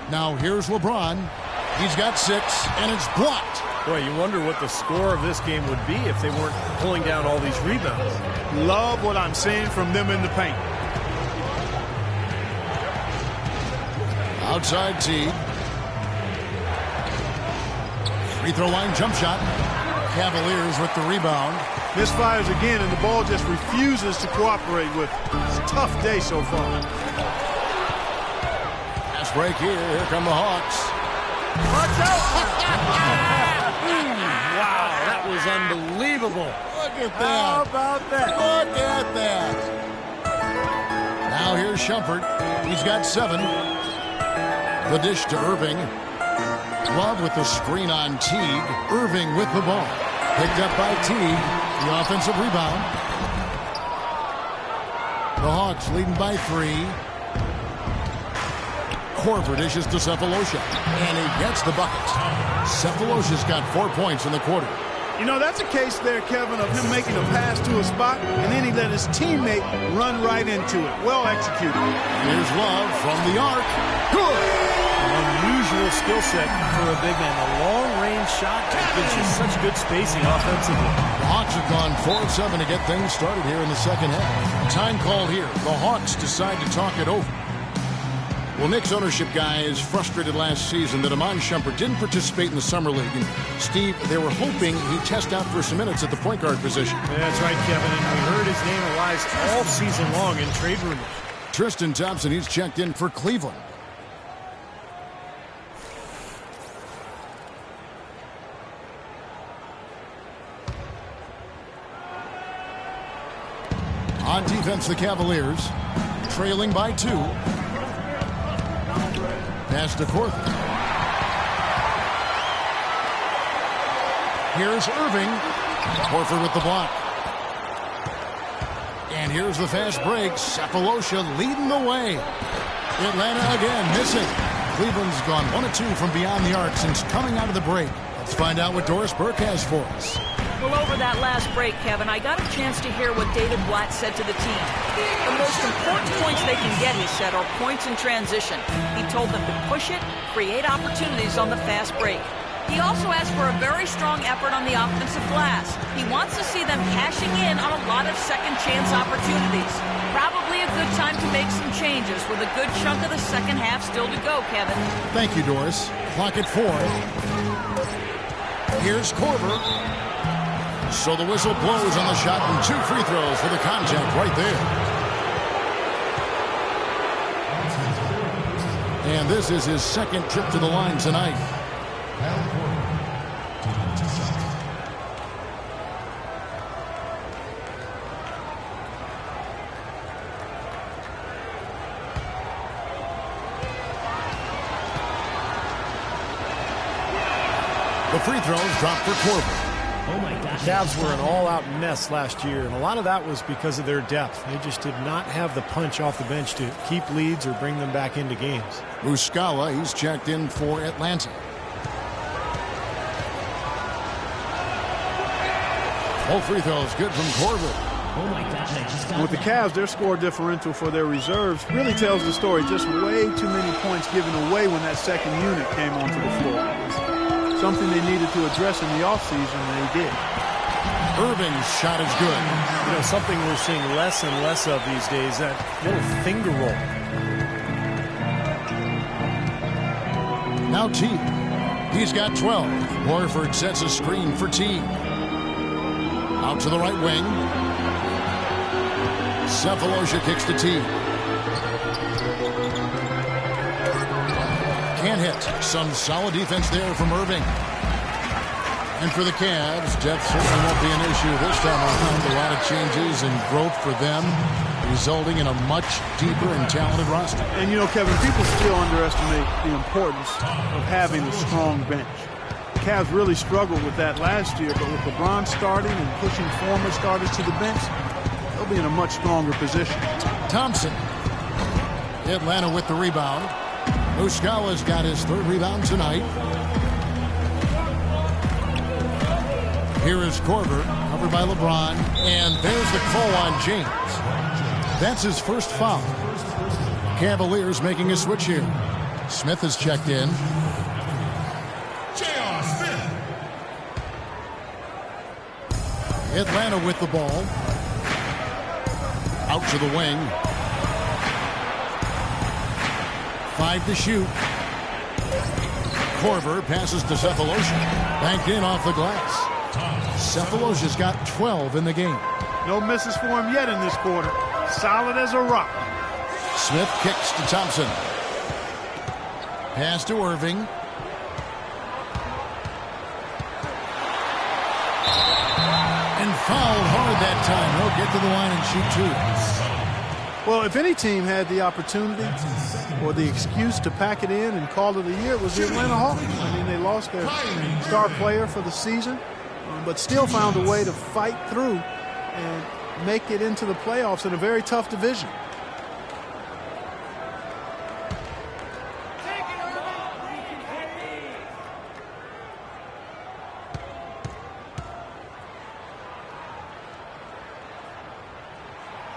Now here's LeBron. He's got 6, and it's blocked. Boy, you wonder what the score of this game would be if they weren't pulling down all these rebounds. Love what I'm seeing from them in the paint. Outside Teague. Free throw line jump shot. Cavaliers with the rebound. Misfires again, and the ball just refuses to cooperate with it. It's a tough day so far. Pass break here. Here come the Hawks. Watch out! Wow, that was unbelievable. Look at that. How about that? Look at that. Now here's Shumpert. He's got 7. The dish to Irving. Love with the screen on Teague. Irving with the ball. Picked up by Teague. The offensive rebound. The Hawks leading by 3. Korver dishes to Cephalosha. And he gets the bucket. Cephalosha's got 4 points in the quarter. You know, that's a case there, Kevin, of him making a pass to a spot, and then he let his teammate run right into it. Well executed. Here's Love from the arc. Good! An unusual skill set for a big man. A long-range shot that gives you such good spacing offensively. The Hawks have gone 4 of 7 to get things started here in the second half. Time called here. The Hawks decide to talk it over. Well, Knicks ownership guys frustrated last season that Iman Shumpert didn't participate in the Summer League. And, Steve, they were hoping he'd test out for some minutes at the point guard position. Yeah, that's right, Kevin. And we heard his name arise all season long in trade rumors. Tristan Thompson, he's checked in for Cleveland. On defense, the Cavaliers, trailing by 2. Pass to Korver. Here's Irving. Korver with the block. And here's the fast break. Cephalosha leading the way. Atlanta again missing. Cleveland's gone 1 of 2 from beyond the arc since coming out of the break. Let's find out what Doris Burke has for us. Well, over that last break, Kevin, I got a chance to hear what David Blatt said to the team. The most important points they can get, he said, are points in transition. He told them to push it, create opportunities on the fast break. He also asked for a very strong effort on the offensive glass. He wants to see them cashing in on a lot of second chance opportunities. Probably a good time to make some changes with a good chunk of the second half still to go, Kevin. Thank you, Doris. Clock at 4. Here's Korver. So the whistle blows on the shot and 2 free throws for the contact right there. And this is his second trip to the line tonight. The free throws drop for Korver. The Cavs were an all-out mess last year, and a lot of that was because of their depth. They just did not have the punch off the bench to keep leads or bring them back into games. Muscala, he's checked in for Atlanta. All free throws good from Korver. With the Cavs, their score differential for their reserves really tells the story. Just way too many points given away when that second unit came onto the floor. Something they needed to address in the offseason, they did. Irving's shot is good. You know, something we're seeing less and less of these days, that little finger roll. Now Teague. He's got 12. Horford sets a screen for Teague. Out to the right wing. Cephalosha kicks to Teague. Can't hit. Some solid defense there from Irving. And for the Cavs, depth certainly won't be an issue this time around. A lot of changes and growth for them, resulting in a much deeper and talented roster. And, you know, Kevin, people still underestimate the importance of having a strong bench. The Cavs really struggled with that last year, but with LeBron starting and pushing former starters to the bench, they'll be in a much stronger position. Thompson. Atlanta with the rebound. Muscala's got his 3rd rebound tonight. Here is Korver, covered by LeBron, and there's the call on James. That's his first foul. Cavaliers making a switch here. Smith has checked in. J.R. Smith. Atlanta with the ball. Out to the wing. 5 to shoot. Korver passes to Cephalosha. Banked in off the glass. Cephalosha's got 12 in the game. No misses for him yet in this quarter. Solid as a rock. Smith kicks to Thompson. Pass to Irving. And fouled hard that time. He'll get to the line and shoot 2. Well, if any team had the opportunity or the excuse to pack it in and call it a year, it was the Atlanta Hawks. I mean, they lost their star player for the season, but still found a way to fight through and make it into the playoffs in a very tough division.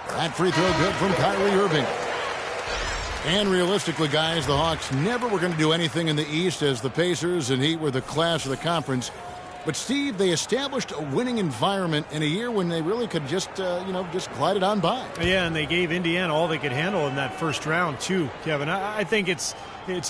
That free throw good from Kyrie Irving. And realistically, guys, the Hawks never were going to do anything in the East, as the Pacers and Heat were the class of the conference. But, Steve, they established a winning environment in a year when they really could just glide it on by. Yeah, and they gave Indiana all they could handle in that first round, too, Kevin. I think it's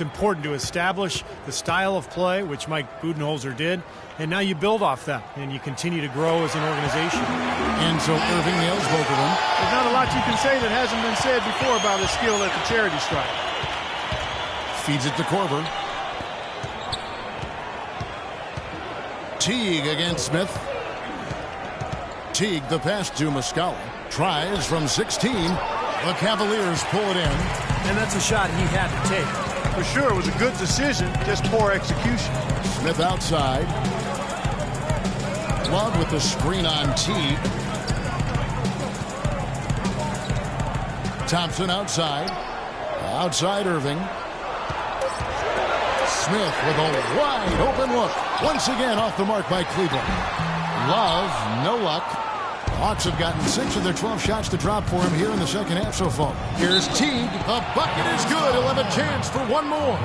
important to establish the style of play, which Mike Budenholzer did, and now you build off that, and you continue to grow as an organization. And so Irving nails both of them. There's not a lot you can say that hasn't been said before about his skill at the charity stripe. Feeds it to Korver. Teague against Smith. Teague, the pass to Muscala. Tries from 16. The Cavaliers pull it in. And that's a shot he had to take. For sure, it was a good decision, just poor execution. Smith outside. Love with the screen on Teague. Thompson outside. Outside Irving. Smith with a wide open look. Once again off the mark by Cleveland. Love, no luck. The Hawks have gotten 6 of their 12 shots to drop for him here in the second half so far. Here's Teague. The bucket is good. He'll have a chance for one more.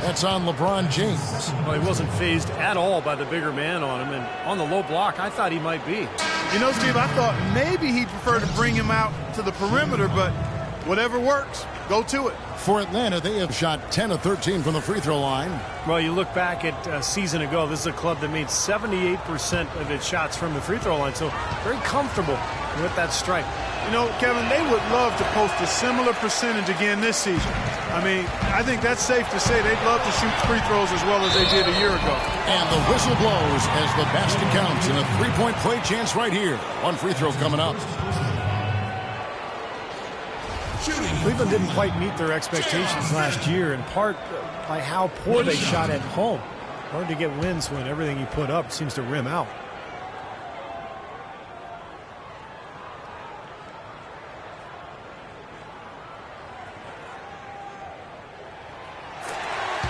That's on LeBron James. Well, he wasn't fazed at all by the bigger man on him. And on the low block, I thought he might be. You know, Steve, I thought maybe he'd prefer to bring him out to the perimeter, but whatever works, go to it. For Atlanta, they have shot 10 of 13 from the free throw line. Well, you look back at a season ago, this is a club that made 78% of its shots from the free throw line, so very comfortable with that strike. You know, Kevin, they would love to post a similar percentage again this season. I mean, I think that's safe to say they'd love to shoot free throws as well as they did a year ago. And the whistle blows as the basket counts, and a three-point play chance right here. One free throw coming up. Cleveland didn't quite meet their expectations last year, in part by how poor they shot at home. Hard to get wins when everything you put up seems to rim out.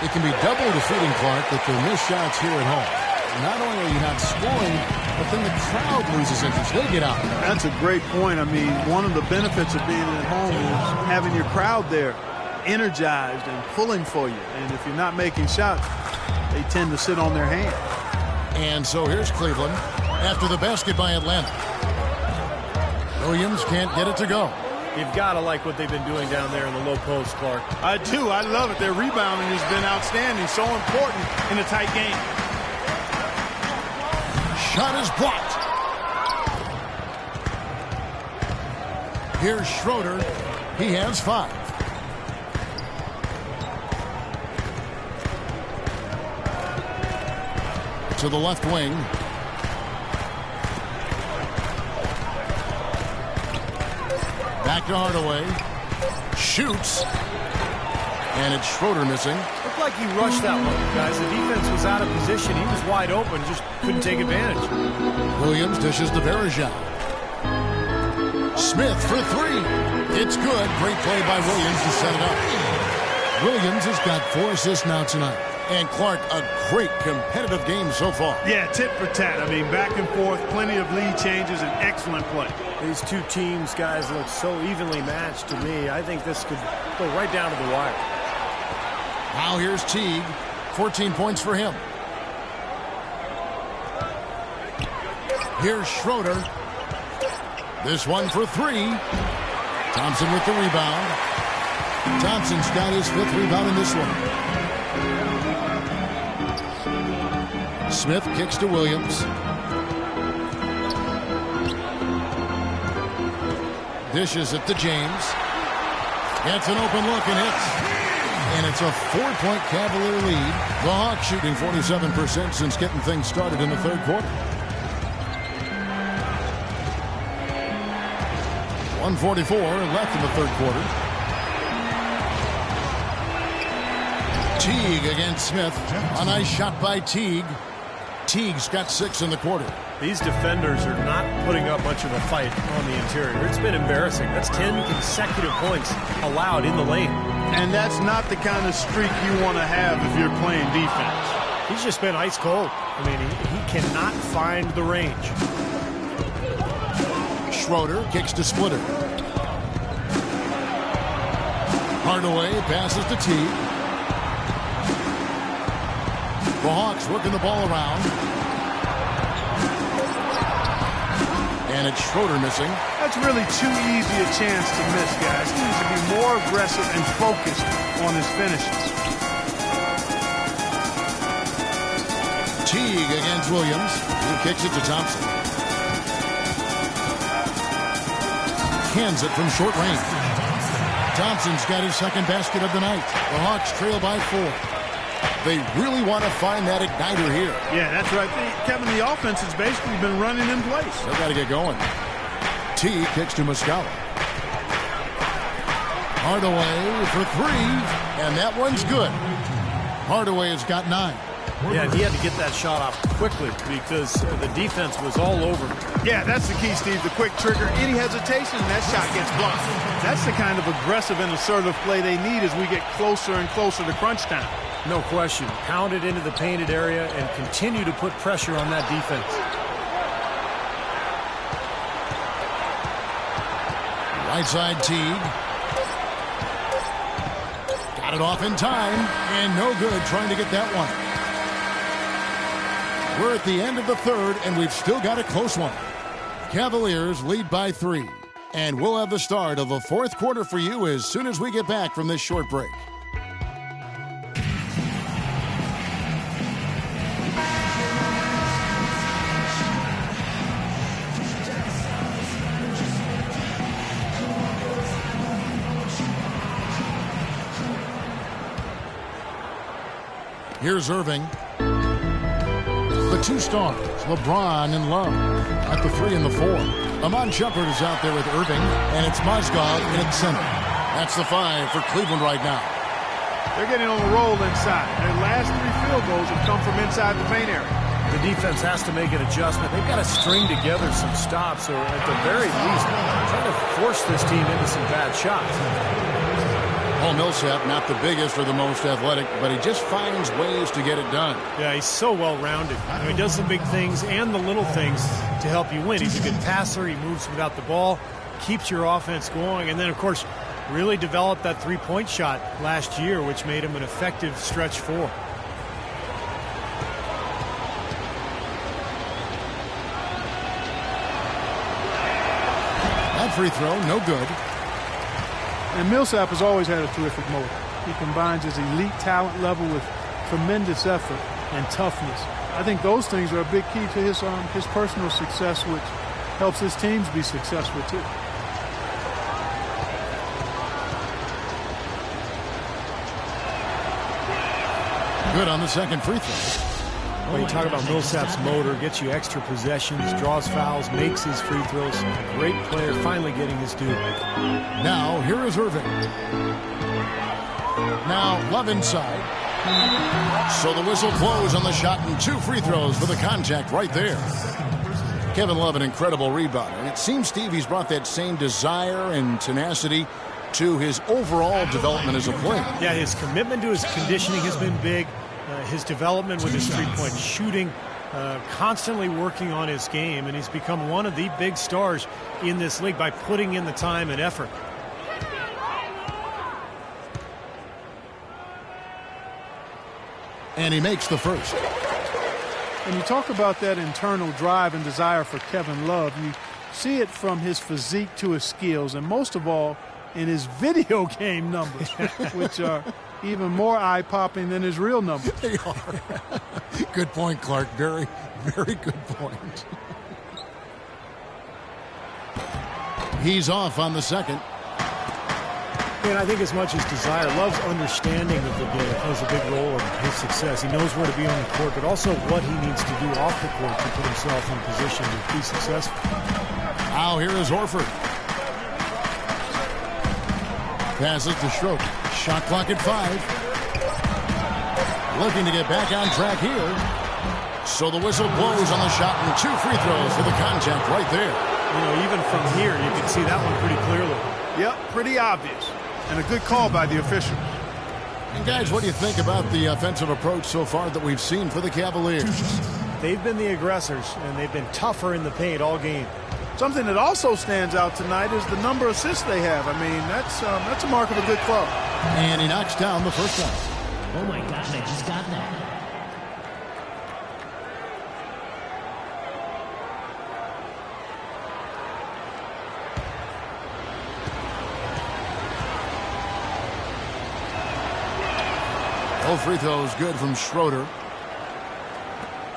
It can be double defeating, Clark, that they miss shots here at home. Not only are you not scoring, but then the crowd loses interest. They get out. That's a great point. I mean, one of the benefits of being at home is having your crowd there energized and pulling for you. And if you're not making shots, they tend to sit on their hands. And so here's Cleveland after the basket by Atlanta. Williams can't get it to go. You've got to like what they've been doing down there in the low post, Clark. I do. I love it. Their rebounding has been outstanding. So important in a tight game. Shot is blocked. Here's Schroeder. He has 5. To the left wing. Back to Hardaway. Shoots. And it's Schroeder missing. Looked like he rushed that one, guys. The defense was out of position. He was wide open, just couldn't take advantage. Williams dishes to Verajao. Smith for 3. It's good. Great play by Williams to set it up. Williams has got 4 assists now tonight. And Clark, a great competitive game so far. Yeah, tit for tat. I mean, back and forth, plenty of lead changes, and excellent play. These two teams, guys, look so evenly matched to me. I think this could go right down to the wire. Now here's Teague. 14 points for him. Here's Schroeder. This one for 3. Thompson with the rebound. Thompson's got his 5th rebound in this one. Smith kicks to Williams. Dishes it to James. Gets an open look and hits. And it's a 4-point Cavalier lead. The Hawks shooting 47% since getting things started in the third quarter. 1:44 left in the third quarter. Teague against Smith. A nice shot by Teague. Teague's got 6 in the quarter. These defenders are not putting up much of a fight on the interior. It's been embarrassing. That's 10 consecutive points allowed in the lane. And that's not the kind of streak you want to have if you're playing defense. He's just been ice cold. I mean, he cannot find the range. Schroeder kicks to Splitter. Hardaway passes to Teague. The Hawks working the ball around. And it's Schroeder missing. That's really too easy a chance to miss, guys. He needs to be more aggressive and focused on his finishes. Teague against Williams. He kicks it to Thompson. Cans it from short range. Thompson's got his second basket of the night. The Hawks trail by 4. They really want to find that igniter here. Yeah, that's right. Kevin, the offense has basically been running in place. They've got to get going. T kicks to Muscala. Hardaway for 3, and that one's good. Hardaway has got 9. Yeah, he had to get that shot off quickly because the defense was all over. Yeah, that's the key, Steve. The quick trigger, any hesitation, and that shot gets blocked. That's the kind of aggressive and assertive play they need as we get closer and closer to crunch time. No question. Pound it into the painted area and continue to put pressure on that defense. Right side Teague. Got it off in time, and no good trying to get that one. We're at the end of the third, and we've still got a close one. Cavaliers lead by 3, and we'll have the start of the fourth quarter for you as soon as we get back from this short break. Here's Irving. The 2 stars, LeBron and Love, at the 3 and the 4. Amon Shepard is out there with Irving, and it's Mozgov in at center. That's the 5 for Cleveland right now. They're getting on the roll inside. Their last 3 field goals have come from inside the paint area. The defense has to make an adjustment. They've got to string together some stops, or at the very least, try to force this team into some bad shots. Paul Millsap, not the biggest or the most athletic, but he just finds ways to get it done. Yeah, he's so well-rounded. I mean, he does the big things and the little things to help you win. He's a good passer. He moves without the ball, keeps your offense going, and then, of course, really developed that three-point shot last year, which made him an effective stretch 4. That free throw, no good. And Millsap has always had a terrific motor. He combines his elite talent level with tremendous effort and toughness. I think those things are a big key to his personal success, which helps his teams be successful too. Good on the second free throw. Well, you talk about Millsap's motor, gets you extra possessions, draws fouls, makes his free throws. A great player, finally getting his due. Now, here is Irving. Now, Love inside. So the whistle blows on the shot, and 2 free throws for the contact right there. Kevin Love, an incredible rebounder. And it seems, Steve, he's brought that same desire and tenacity to his overall development as a player. Yeah, his commitment to his conditioning has been big. His development with his three-point shooting, constantly working on his game, and he's become one of the big stars in this league by putting in the time and effort. And he makes the first. When you talk about that internal drive and desire for Kevin Love, you see it from his physique to his skills, and most of all in his video game numbers, which are even more eye-popping than his real numbers. They are. Good point, Clark. Very, very good point. He's off on the second. And I think as much as desire, Love's understanding of the game plays a big role in his success. He knows where to be on the court, but also what he needs to do off the court to put himself in position to be successful. Now here is Horford. passes to Schroeder. Shot clock at 5. Looking to get back on track here. So the whistle blows on the shot and 2 free throws for the contact right there. You know, even from here, you can see that one pretty clearly. Yep, pretty obvious. And a good call by the official. And guys, what do you think about the offensive approach so far that we've seen for the Cavaliers? They've been the aggressors, and they've been tougher in the paint all game. Something that also stands out tonight is the number of assists they have. I mean, that's a mark of a good club. And he knocks down the first one. Oh my gosh, I just got that. All free throws good from Schroeder.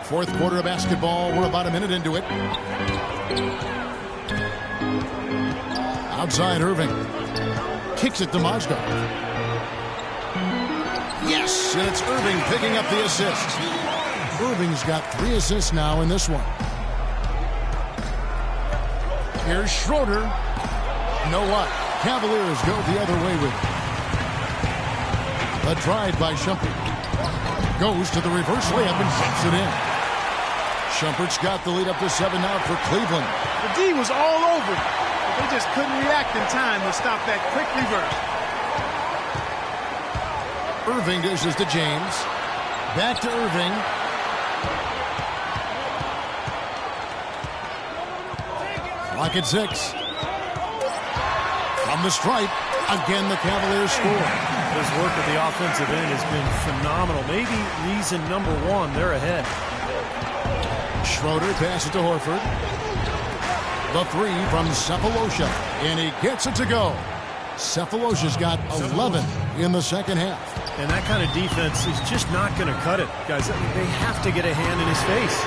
Fourth quarter of basketball. We're about a minute into it. Outside Irving. Kicks it to Mozgov. Yes, and it's Irving picking up the assist. Irving's got 3 assists now in this one. Here's Schroeder. You know what? Cavaliers go the other way with it. A drive by Shumpert. Goes to the reverse layup and pops it in. Shumpert's got the lead up to 7 now for Cleveland. The D was all over him, but they just couldn't react in time to stop that quick reverse. Irving dishes to James. Back to Irving. Clock at 6. From the stripe. Again, the Cavaliers score. His work at the offensive end has been phenomenal. Maybe reason number 1, they're ahead. Schroeder passes to Horford. The 3 from Sefolosha, and he gets it to go. Sefolosha's got 11 in the second half. And that kind of defense is just not going to cut it, guys. They have to get a hand in his face.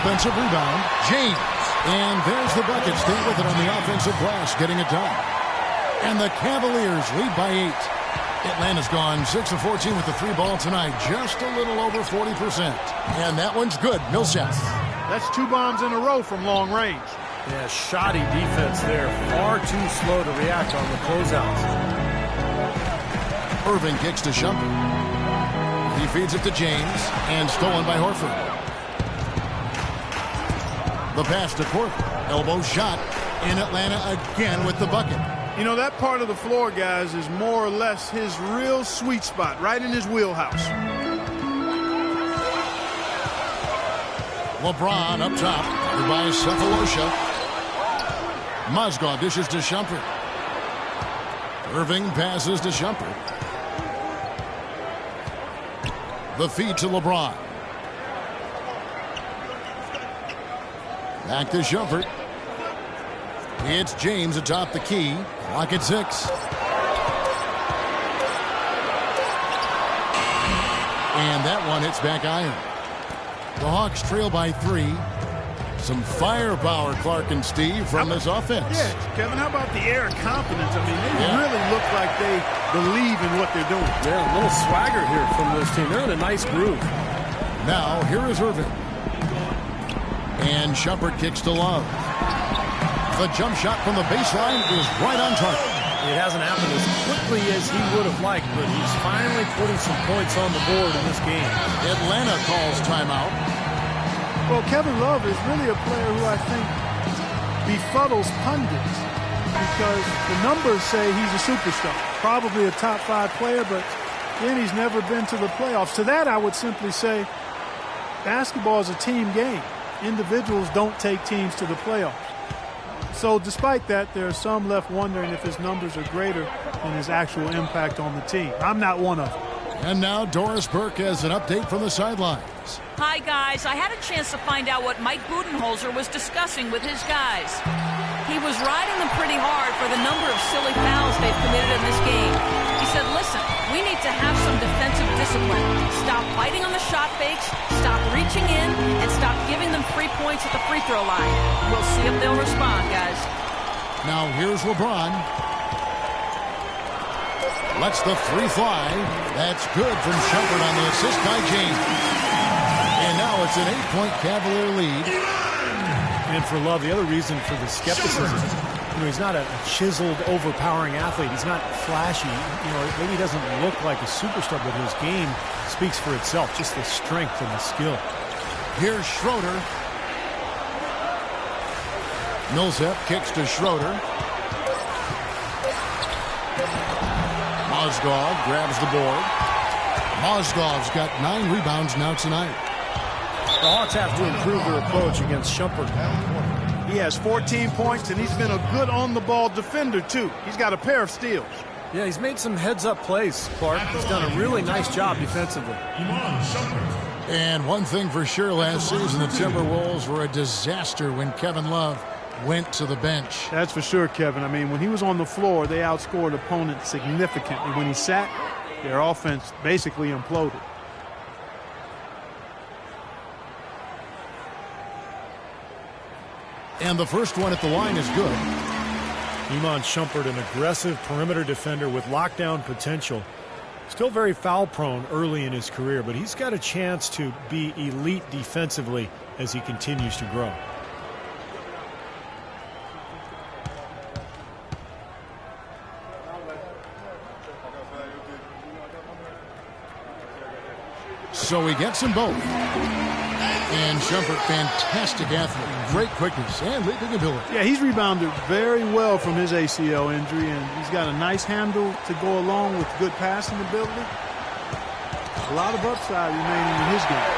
Offensive rebound, James. And there's the bucket. Stay with it on the offensive glass, getting it done. And the Cavaliers lead by 8. Atlanta's gone 6 of 14 with the 3 ball tonight. Just a little over 40%. And that one's good. Millsap. That's 2 bombs in a row from long range. Yeah, shoddy defense there. Far too slow to react on the closeouts. Irving kicks to Shumpert. He feeds it to James. And stolen by Horford. The pass to Porter. Elbow shot. In Atlanta again with the bucket. You know, that part of the floor, guys, is more or less his real sweet spot, right in his wheelhouse. LeBron up top, by Sefolosha. Mozgov dishes to Shumpert. Irving passes to Shumpert. The feed to LeBron. Back to Shumpert. It's James atop the key. Clock at 6. And that one hits back iron. The Hawks trail by 3. Some firepower, Clark and Steve, from this offense. Yeah, Kevin, how about the air of confidence? I mean, they really look like they believe in what they're doing. Yeah, a little swagger here from this team. They're in a nice groove. Now, here is Irving. And Shumpert kicks to Love. The jump shot from the baseline is right on target. It hasn't happened as quickly as he would have liked, but he's finally putting some points on the board in this game. Atlanta calls timeout. Well, Kevin Love is really a player who I think befuddles pundits because the numbers say he's a superstar, probably a top 5 player, but then he's never been to the playoffs. To that, I would simply say basketball is a team game. Individuals don't take teams to the playoffs. So despite that, there are some left wondering if his numbers are greater than his actual impact on the team. I'm not one of them. And now Doris Burke has an update from the sidelines. Hi, guys. I had a chance to find out what Mike Budenholzer was discussing with his guys. He was riding them pretty hard for the number of silly fouls they've committed in this game. He said, listen, we need to have some defensive discipline. Stop biting on the shot fakes, stop reaching in, and stop giving them free points at the free throw line. We'll see if they'll respond, guys. Now here's LeBron. Lets the 3 fly. That's good from Shumpert on the assist by James. And now it's an 8-point Cavalier lead. And for Love, the other reason for the skepticism, he's not a chiseled, overpowering athlete. He's not flashy. Maybe he doesn't look like a superstar, but his game speaks for itself. Just the strength and the skill. Here's Schroeder. Millsap kicks to Schroeder. Mozgov grabs the board. Mozgov's got 9 rebounds now tonight. The Hawks have to improve their approach against Shumpert. He has 14 points, and he's been a good on-the-ball defender, too. He's got a pair of steals. Yeah, he's made some heads-up plays, Clark. He's done a really nice job defensively. And one thing for sure, last season, the Timberwolves were a disaster when Kevin Love went to the bench. That's for sure, Kevin. I mean, when he was on the floor, they outscored opponents significantly. When he sat, their offense basically imploded. And the first one at the line is good. Iman Shumpert, an aggressive perimeter defender with lockdown potential. Still very foul prone early in his career, but he's got a chance to be elite defensively as he continues to grow. So he gets them both. And Shumpert, fantastic athlete, great quickness and leaping ability. Yeah, he's rebounded very well from his ACL injury, and he's got a nice handle to go along with good passing ability. A lot of upside remaining in his game.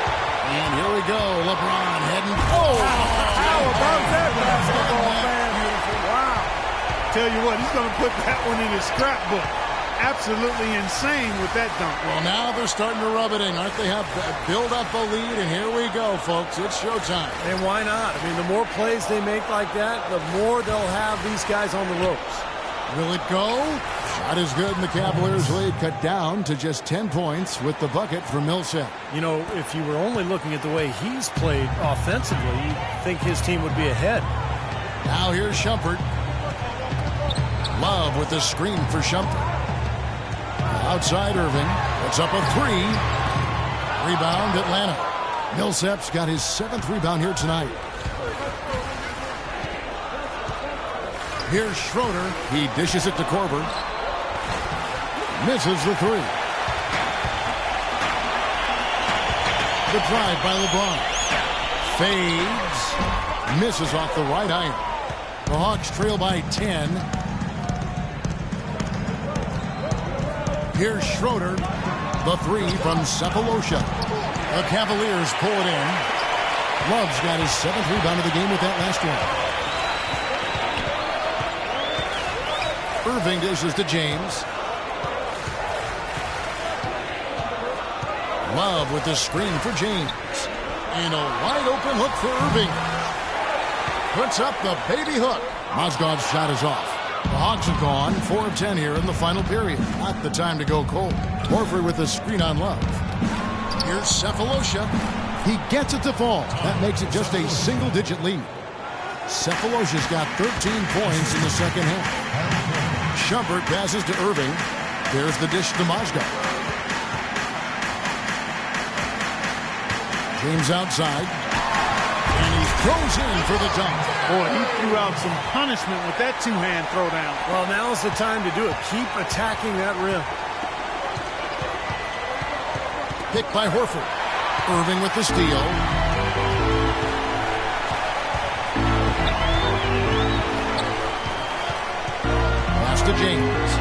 And here we go, LeBron heading. Oh, how about that basketball, man? Wow. Tell you what, he's going to put that one in his scrapbook. Absolutely insane with that dunk. Well, now they're starting to rub it in, aren't they? Have build up a lead, and here we go, folks. It's showtime. And why not? I mean, the more plays they make like that, the more they'll have these guys on the ropes. Will it go? Shot is good, and the Cavaliers lead cut down to just 10 points with the bucket from Millsap. If you were only looking at the way he's played offensively, you'd think his team would be ahead. Now here's Shumpert. Love with the screen for Shumpert. Outside Irving. Puts up a 3. Rebound Atlanta. Millsap's got his 7th rebound here tonight. Here's Schroeder. He dishes it to Korver. Misses the 3. The drive by LeBron. Fades. Misses off the right iron. The Hawks trail by 10. Here's Schroeder. The 3 from Cephalosha. The Cavaliers pull it in. Love's got his 7th rebound of the game with that last one. Irving dishes to James. Love with the screen for James. And a wide open look for Irving. Puts up the baby hook. Mozgov's shot is off. The Hawks have gone 4 of 10 here in the final period. Not the time to go cold. Horford with the screen on Love. Here's Cephalosha. He gets it to fall. That makes it just a single-digit lead. Cephalosha's got 13 points in the second half. Shumpert passes to Irving. There's the dish to Mozgov. James outside. And he throws in for the dunk. Boy, he threw out some punishment with that two-hand throwdown. Well, now's the time to do it. Keep attacking that rim. Picked by Horford. Irving with the steal. Pass to James.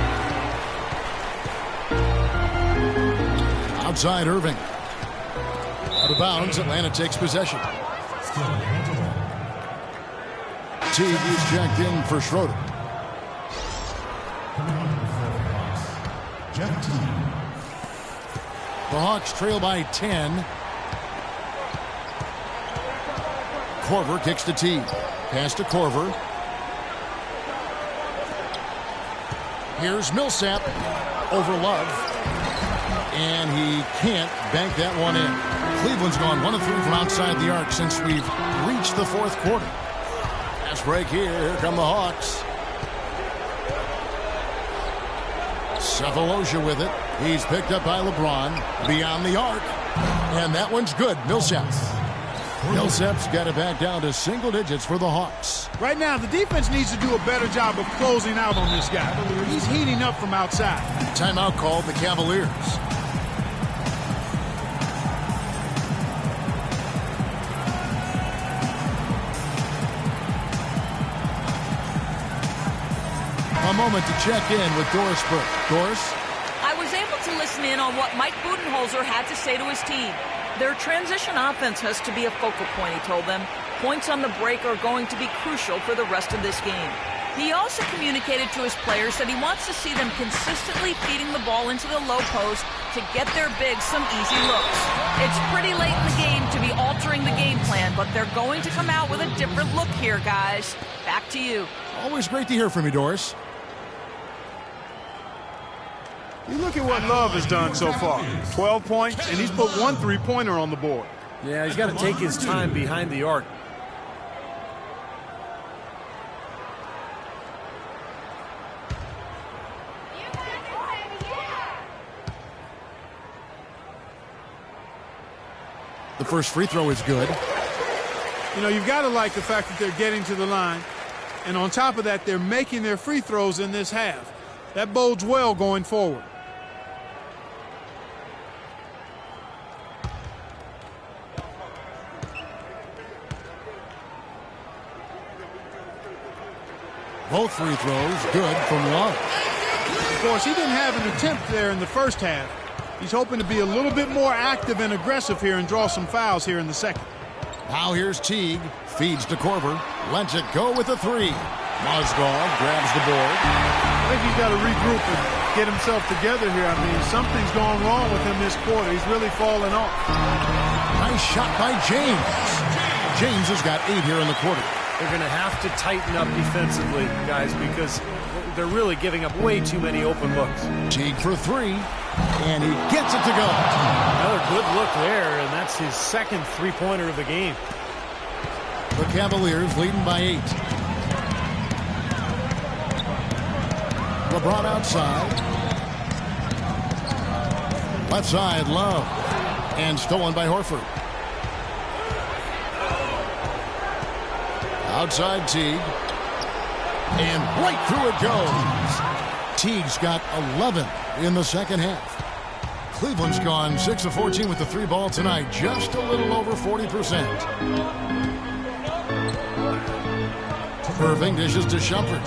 Outside Irving. Out of bounds, Atlanta takes possession. Teague is checked in for Schroeder. The Hawks trail by 10. Korver kicks to Teague. Pass to Korver. Here's Millsap over Love. And he can't bank that one in. Cleveland's gone 1 of 3 from outside the arc since we've reached the 4th quarter. Fast break here. Here come the Hawks. Cephalosha with it. He's picked up by LeBron. Beyond the arc. And that one's good. Millsap. Millsap's got it back down to single digits for the Hawks. Right now, the defense needs to do a better job of closing out on this guy. He's heating up from outside. Timeout called the Cavaliers. A moment to check in with Doris Burke. Doris? I was able to listen in on what Mike Budenholzer had to say to his team. Their transition offense has to be a focal point, he told them. Points on the break are going to be crucial for the rest of this game. He also communicated to his players that he wants to see them consistently feeding the ball into the low post to get their bigs some easy looks. It's pretty late in the game to be altering the game plan, but they're going to come out with a different look here, guys. Back to you. Always great to hear from you, Doris. You look at what Love has done so far. 12 points, and he's put 1 3-pointer on the board. Yeah, he's got to take his time behind the arc. The first free throw is good. You know, you've got to like the fact that they're getting to the line. And on top of that, they're making their free throws in this half. That bodes well going forward. Both free throws good from Love. Of course, he didn't have an attempt there in the first half. He's hoping to be a little bit more active and aggressive here and draw some fouls here in the second. Now here's Teague. Feeds to Korver. Lets it go with the three. Mozgov grabs the board. I think he's got to regroup and get himself together here. I mean, something's going wrong with him this quarter. He's really falling off. Nice shot by James. James has got 8 here in the quarter. They're going to have to tighten up defensively, guys, because they're really giving up way too many open looks. Teague for 3, and he gets it to go. Another good look there, and that's his second three-pointer of the game. The Cavaliers leading by 8. LeBron outside. Left side, Love. And stolen by Horford. Outside Teague. And right through it goes. Teague's got 11 in the second half. Cleveland's gone 6 of 14 with the 3 ball tonight. Just a little over 40%. Irving dishes to Shumpert.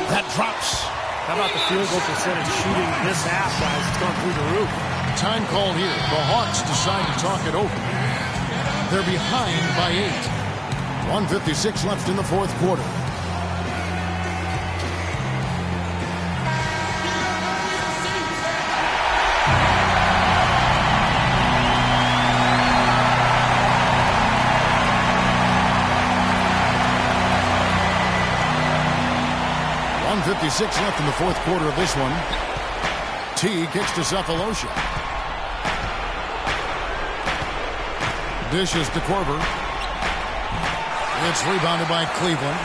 That drops. How about the field goal percentage shooting this half, guys? It's gone through the roof. Time called here. The Hawks decide to talk it over. They're behind by 8. 1:56 left in the fourth quarter. .56 left in the fourth quarter of this one. T kicks to Cephalosha. Dishes to Korver. It's rebounded by Cleveland.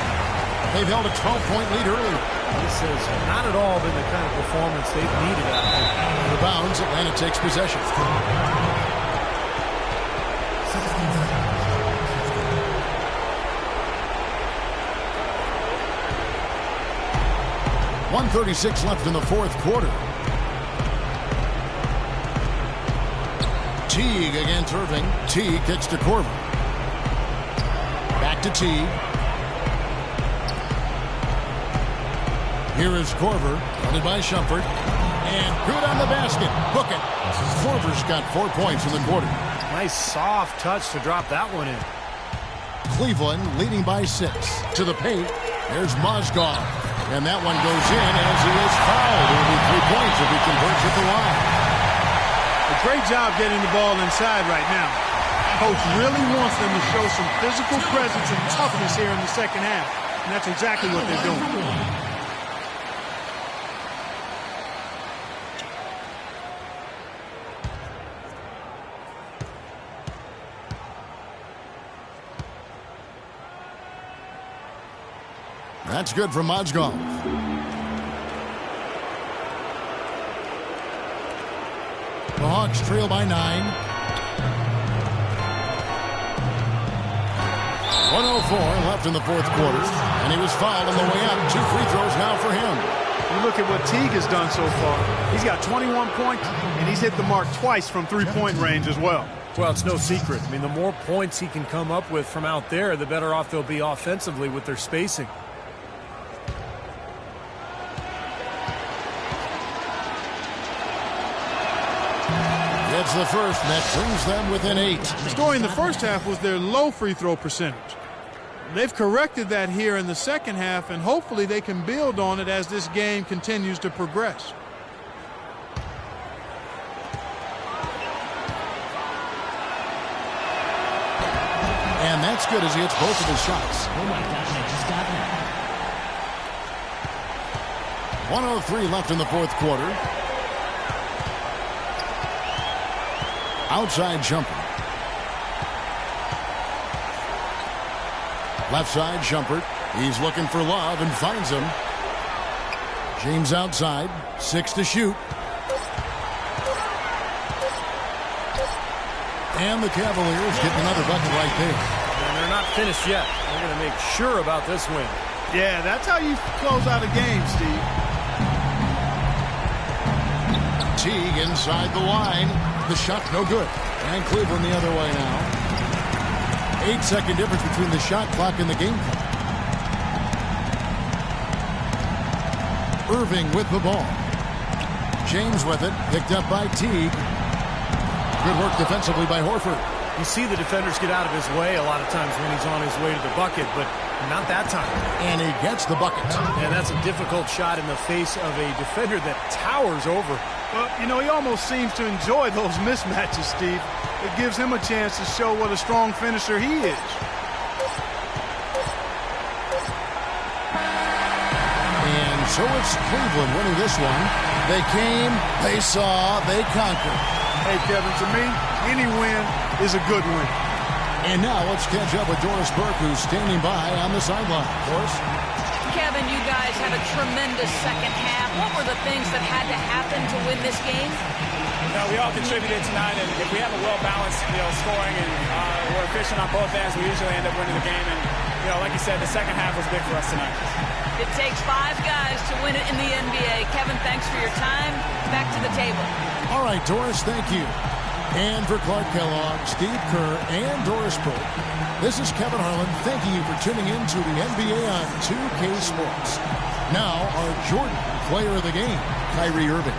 They've held a 12-point lead earlier. This has not at all been the kind of performance they've needed out there. The bounds, Atlanta takes possession. .136 left in the fourth quarter. Teague against Irving. Teague kicks to Korver. Back to Teague. Here is Korver, guarded by Shumpert. And good on the basket. Book it. Korver's got 4 points in the quarter. Nice soft touch to drop that one in. Cleveland leading by 6. To the paint. There's Mozgov. And that one goes in as he is fouled. It'll be 3 points if he converts at the line. A great job getting the ball inside right now. Coach really wants them to show some physical presence and toughness here in the second half. And that's exactly what they're doing. That's good for Mozgov. The Hawks trail by 9. 1:04 left in the fourth quarter, and he was fouled on the way out. 2 free throws now for him. You look at what Teague has done so far. He's got 21 points, and he's hit the mark twice from three-point range as well. Well, it's no secret. I mean, the more points he can come up with from out there, the better off they'll be offensively with their spacing. Gets the first, and that brings them within 8. The story in the first half was their low free throw percentage. They've corrected that here in the second half, and hopefully they can build on it as this game continues to progress. And that's good as he hits both of his shots. Oh my gosh, I just got that. 1:03 left in the fourth quarter. Outside jumper. Left side jumper. He's looking for Love and finds him. James outside. 6 to shoot. And the Cavaliers get another bucket right there. And they're not finished yet. They're going to make sure about this win. Yeah, that's how you close out a game, Steve. Teague inside the line. The shot no good. And Cleveland the other way now. 8-second difference between the shot clock and the game clock. Irving with the ball. James with it. Picked up by Teague. Good work defensively by Horford. You see the defenders get out of his way a lot of times when he's on his way to the bucket, but not that time. And he gets the bucket. And that's a difficult shot in the face of a defender that towers over. Well, you know, he almost seems to enjoy those mismatches, Steve. It gives him a chance to show what a strong finisher he is. And so it's Cleveland winning this one. They came, they saw, they conquered. Hey, Kevin, to me, any win is a good win. And now let's catch up with Doris Burke, who's standing by on the sideline. Doris? Kevin, you guys had a tremendous second half. What were the things that had to happen to win this game? You know, we all contributed tonight, and if we have a well-balanced, scoring and we're efficient on both ends, we usually end up winning the game. And, like you said, the second half was big for us tonight. It takes 5 guys to win it in the NBA. Kevin, thanks for your time. Back to the table. All right, Doris, thank you. And for Clark Kellogg, Steve Kerr, and Doris Burke, this is Kevin Harlan thanking you for tuning in to the NBA on 2K Sports. Now, our Jordan player of the game, Kyrie Irving.